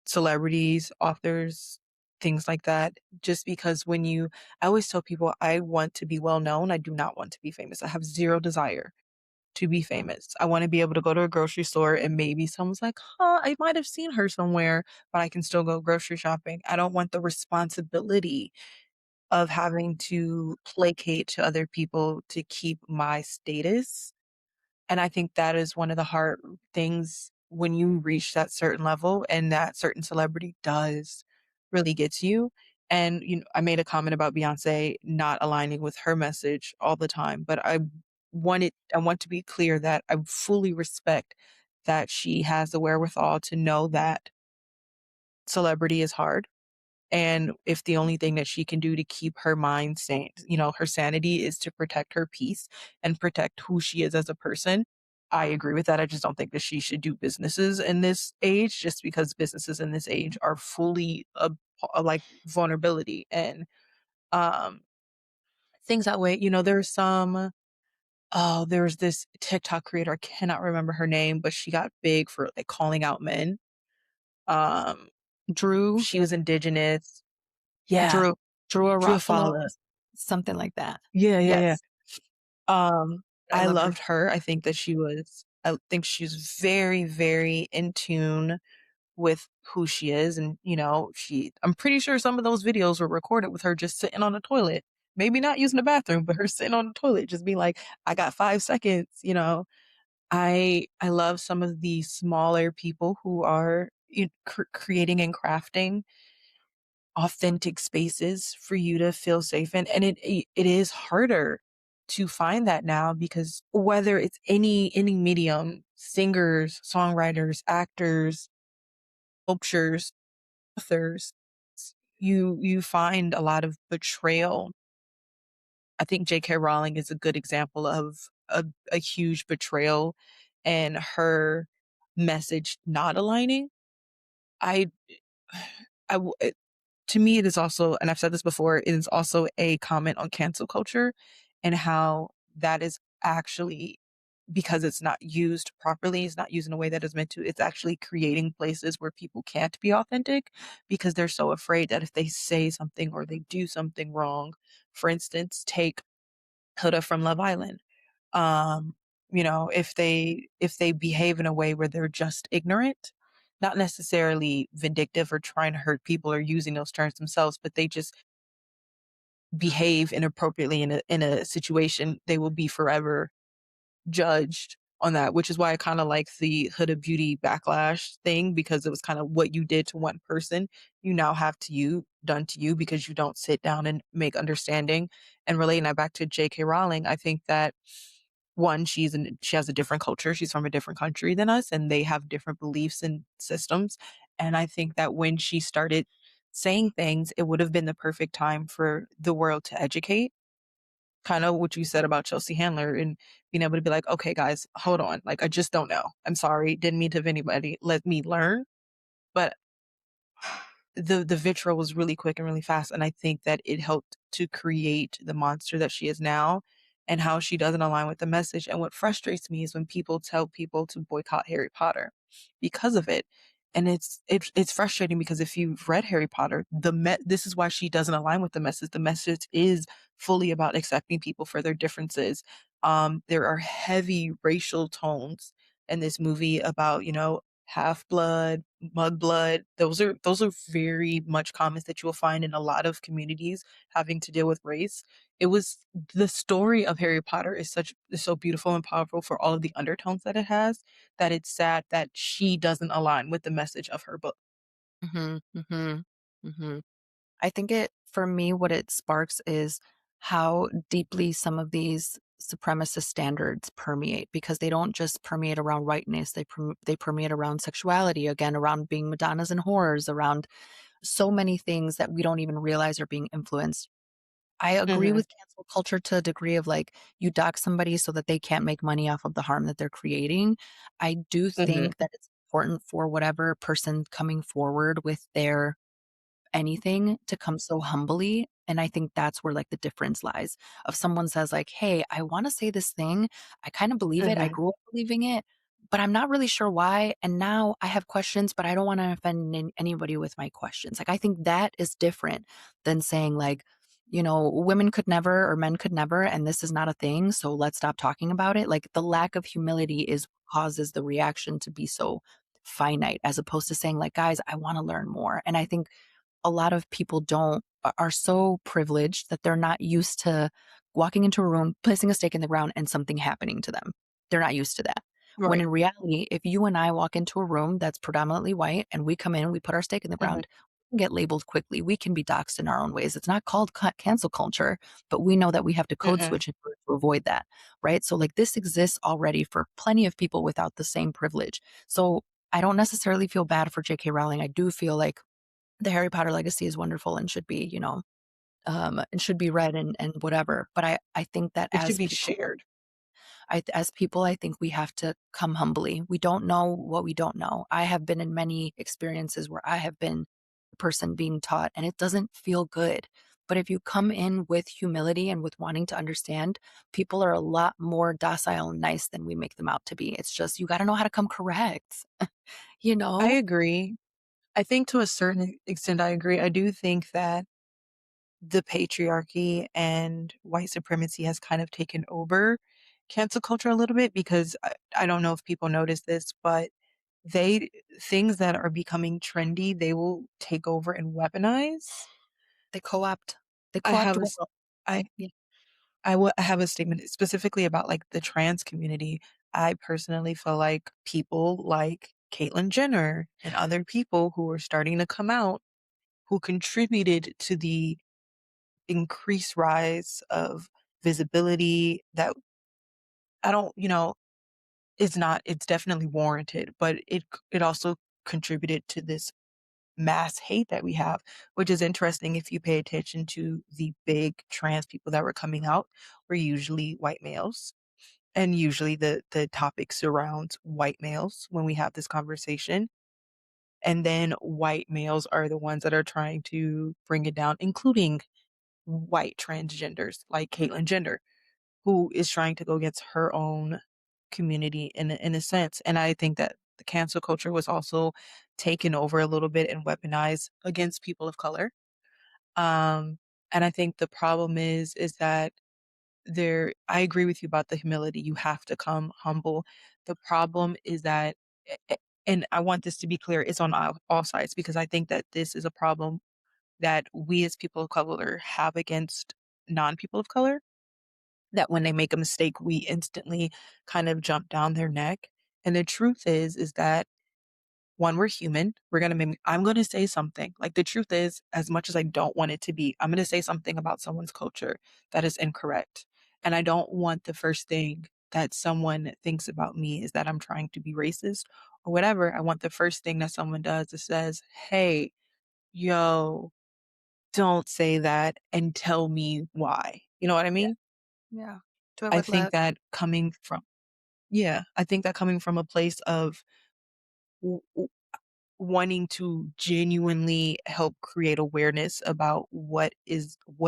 celebrities, authors, things like that. Just because I always tell people I want to be well known. I do not want to be famous. I have zero desire to be famous. I want to be able to go to a grocery store and maybe someone's like, huh, I might have seen her somewhere, but I can still go grocery shopping. I don't want the responsibility of having to placate to other people to keep my status. And I think that is one of the hard things when you reach that certain level and that certain celebrity does really get to you. And, I made a comment about Beyoncé not aligning with her message all the time, but I want to be clear that I fully respect that she has the wherewithal to know that celebrity is hard. And if the only thing that she can do to keep her mind sane, her sanity is to protect her peace and protect who she is as a person. I agree with that. I just don't think that she should do businesses in this age just because businesses in this age are fully like vulnerability and um things that way. There's this TikTok creator, I cannot remember her name, but she got big for like calling out men. Um Drew, she was indigenous. Yeah. Drew, Drew Drew Arafalo, Afala. something like that. Yeah, yeah, yeah. Yes, I I love her. loved her. I think she's very, very in tune with who she is. And, I'm pretty sure some of those videos were recorded with her just sitting on the toilet. Maybe not using the bathroom, but her sitting on the toilet, just being like, I got 5 seconds. I love some of the smaller people who are creating and crafting authentic spaces for you to feel safe in. And it is harder to find that now because whether it's any medium, singers, songwriters, actors, sculptures, authors, you find a lot of betrayal. I think J.K. Rowling is a good example of a huge betrayal and her message not aligning. I I w- to me, it is also, and I've said this before, it is also a comment on cancel culture and how that is actually, because it's not used properly, it's not used in a way that is meant to, it's actually creating places where people can't be authentic because they're so afraid that if they say something or they do something wrong, for instance, take Huda from Love Island. Um, if they behave in a way where they're just ignorant, not necessarily vindictive or trying to hurt people or using those terms themselves, but they just behave inappropriately in a situation, they will be forever judged on that, which is why I kind of like the Huda Beauty backlash thing because it was kind of what you did to one person, you now have to you done to you because you don't sit down and make understanding and relating that back to J.K. Rowling. I think that one, she has a different culture. She's from a different country than us, and they have different beliefs and systems. And I think that when she started saying things, it would have been the perfect time for the world to educate. Kind of what you said about Chelsea Handler and being able to be like, okay, guys, hold on. Like, I just don't know. I'm sorry. Didn't mean to have anybody. Let me learn. But the vitriol was really quick and really fast, and I think that it helped to create the monster that she is now and how she doesn't align with the message. And what frustrates me is when people tell people to boycott Harry Potter because of it. And it's frustrating because if you've read Harry Potter, this is why she doesn't align with the message. The message is fully about accepting people for their differences. There are heavy racial tones in this movie about, half blood, mud blood. Those are very much comments that you will find in a lot of communities having to deal with race. It was the story of Harry Potter is so beautiful and powerful for all of the undertones that it has, that it's sad that she doesn't align with the message of her book. Mhm, mhm, mhm. I think it for me, what it sparks is how deeply some of these supremacist standards permeate because they don't just permeate around whiteness, they permeate around sexuality, again, around being Madonnas and whores, around so many things that we don't even realize are being influenced. I agree Mhm, with cancel culture to a degree of like you dox somebody so that they can't make money off of the harm that they're creating. I do mhm, think that it's important for whatever person coming forward with their anything to come so humbly, and I think that's where, like, the difference lies. If someone says like, "Hey, I wanna say this thing. I kinda believe it. I mhm. grew up believing it, but I'm not really sure why, and now I have questions, but I don't wanna offend anybody with my questions." Like, I think that is different than saying like, "Women could never or men could never, and this is not a thing, so let's stop talking about it." Like, the lack of humility is what causes the reaction to be so finite as opposed to saying like, "Guys, I wanna learn more." And I think a lot of people don't are so privileged that they're not used to walking into a room, placing a stake in the ground, and something happening to them. They're not used to that. When Right. in reality, if you and I walk into a room that's predominantly white and we come in, we put our stake in the Mhm, ground, we can get labeled quickly. We can be doxxed in our own ways. It's not called cancel culture, but we know that we have to code mhm. switch in order to avoid that, right? So, like, this exists already for plenty of people without the same privilege. So, I don't necessarily feel bad for J.K. Rowling. I do feel like the Harry Potter legacy is wonderful and should be, and should be read and whatever. But I think that It should be shared. as people, I think we have to come humbly. We don't know what we don't know. I have been in many experiences where I have been the person being taught, and it doesn't feel good. But if you come in with humility and with wanting to understand, people are a lot more docile and nice than we make them out to be. It's just you got to know how to come correct, you I know? agree. I think to a certain extent, I agree. I do think that the patriarchy and white supremacy has kind of taken over cancel culture a little bit because I don't know if people notice this, but they things that are becoming trendy, they will take over and weaponize. They co-opt. They I co-opt have a well. s- I Yeah. I have a statement specifically about like the trans community. I personally feel like people like Caitlyn Jenner and other people who are starting to come out who contributed to the increased rise of visibility that I don't, it's definitely warranted, but it also contributed to this mass hate that we have, which is interesting if you pay attention to the big trans people that were coming out were usually white males. And usually the topic surrounds white males when we have this conversation. And then white males are the ones that are trying to bring it down, including white transgenders like Caitlyn Jenner, who is trying to go against her own community in a sense. And I think that the cancel culture was also taken over a little bit and weaponized against people of color. Um, and I think the problem is that I agree with you about the humility. You have to come humble. The problem is that, and I want this to be clear, it's on all sides because I think that this is a problem that we as people of color have against non people of color, that when they make a mistake, we instantly kind of jump down their neck. And the truth is that one, we're human. I'm going to say something. Like the truth is, as much as I don't want it to be, I'm going to say something about someone's culture that is incorrect. And I don't want the first thing that someone thinks about me is that I'm trying to be racist or whatever. I want the first thing that someone does is says, "Hey, yo, don't say that and tell me why." You know what I Yeah. mean? Yeah. Do it I with think love. that coming from yeah, I think that coming from a place of w w wanting to genuinely help create awareness about what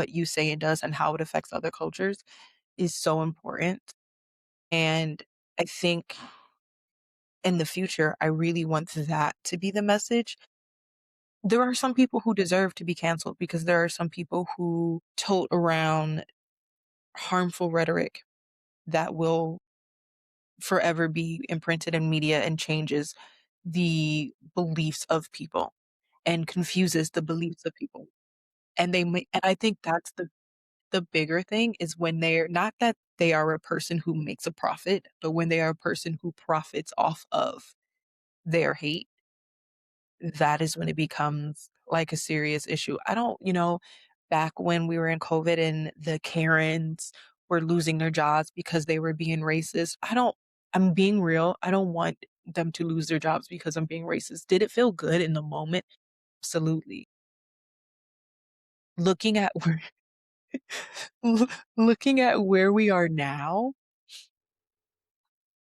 you say and does and how it affects other cultures is so important, and I think in the future, I really want that to be the message. There are some people who deserve to be canceled because there are some people who tote around harmful rhetoric that will forever be imprinted in media and changes the beliefs of people and confuses the beliefs of people. And I think that's the bigger thing is when they're not that they are a person who makes a profit, but when they are a person who profits off of their hate, that is when it becomes like a serious issue. I don't, back when we were in COVID and the Karens were losing their jobs because they were being racist. I'm being real. I don't want them to lose their jobs because I'm being racist. Did it feel good in the moment? Absolutely. Looking at where looking at where we are now,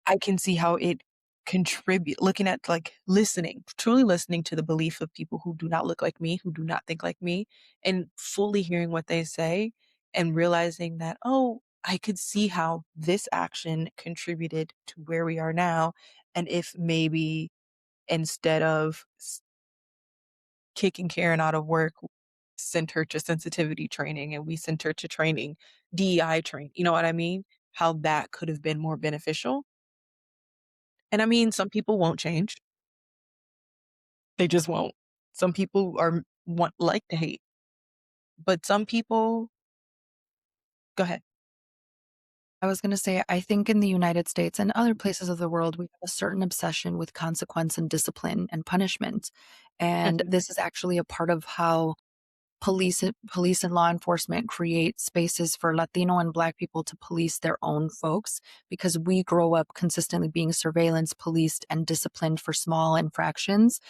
I can see how it contribute looking at, like, listening, truly listening to the belief of people who do not look like me, who do not think like me, and fully hearing what they say and realizing that, "Oh, I could see how this action contributed to where we are now, and if maybe instead of kicking Karen out of work, sent her to sensitivity training and we sent her to training, DEI train," you know what I mean? How that could have been more beneficial. And I mean, some people won't change. They just won't. Some people are want like to hate, but some people go ahead. I was going to say, I think in the United States and other places of the world, we have a certain obsession with consequence and discipline and punishment. And Mhm, this is actually a part of how police and law enforcement create spaces for Latino and Black people to police their own folks because we grow up consistently being surveillance, policed, and disciplined for small infractions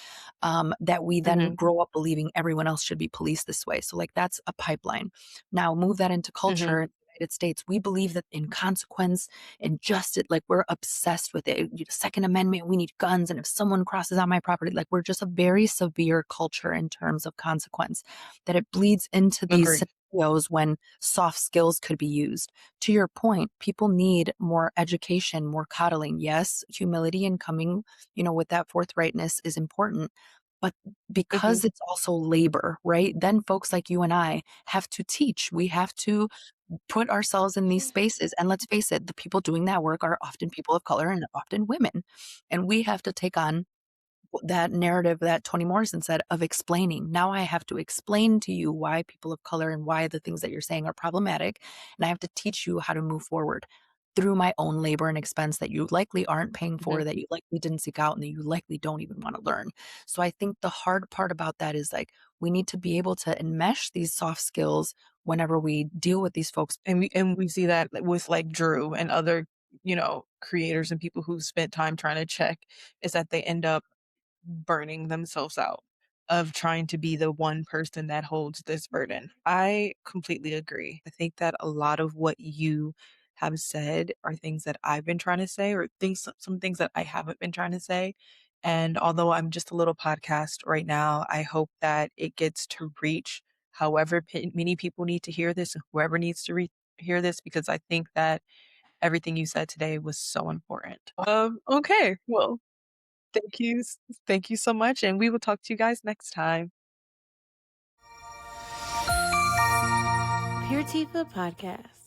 that we then mhm, grow up believing everyone else should be policed this way. So, like, that's a pipeline. Now, move that into mhm, culture. In the United States, we believe that in consequence and justice, like we're obsessed with it. Second Amendment, we need guns, and if someone crosses on my property, like we're just a very severe culture in terms of consequence. That it bleeds into these agree. scenarios when soft skills could be used. To your point, people need more education, more coddling. Yes, humility and coming, with that forthrightness is important, but Mhm, because it's also labor, right? Then folks like you and I have to teach. We have to put ourselves in these spaces. And let's face it, the people doing that work are often people of color and often women. And we have to take on that narrative that Toni Morrison said of explaining. Now I have to explain to you why people of color and why the things that you're saying are problematic. And I have to teach you how to move forward through my own labor and expense that you likely aren't paying mhm, for, that you likely didn't seek out, and that you likely don't even want to learn. So I think the hard part about that is like we need to be able to enmesh these soft skills whenever we deal with these folks. and we see that with, like, Drew and other, creators and people who spent time trying to check, is that they end up burning themselves out of trying to be the one person that holds this burden. I completely agree. I think that a lot of what you have said are things that I've been trying to say or things some things that I haven't been trying to say. And although I'm just a little podcast right now, I hope that it gets to reach however many people need to hear this and whoever needs to hear this because I think that everything you said today was so important. Okay. Well, thank you so much, and we will talk to you guys next time. Pure Tifa Podcast.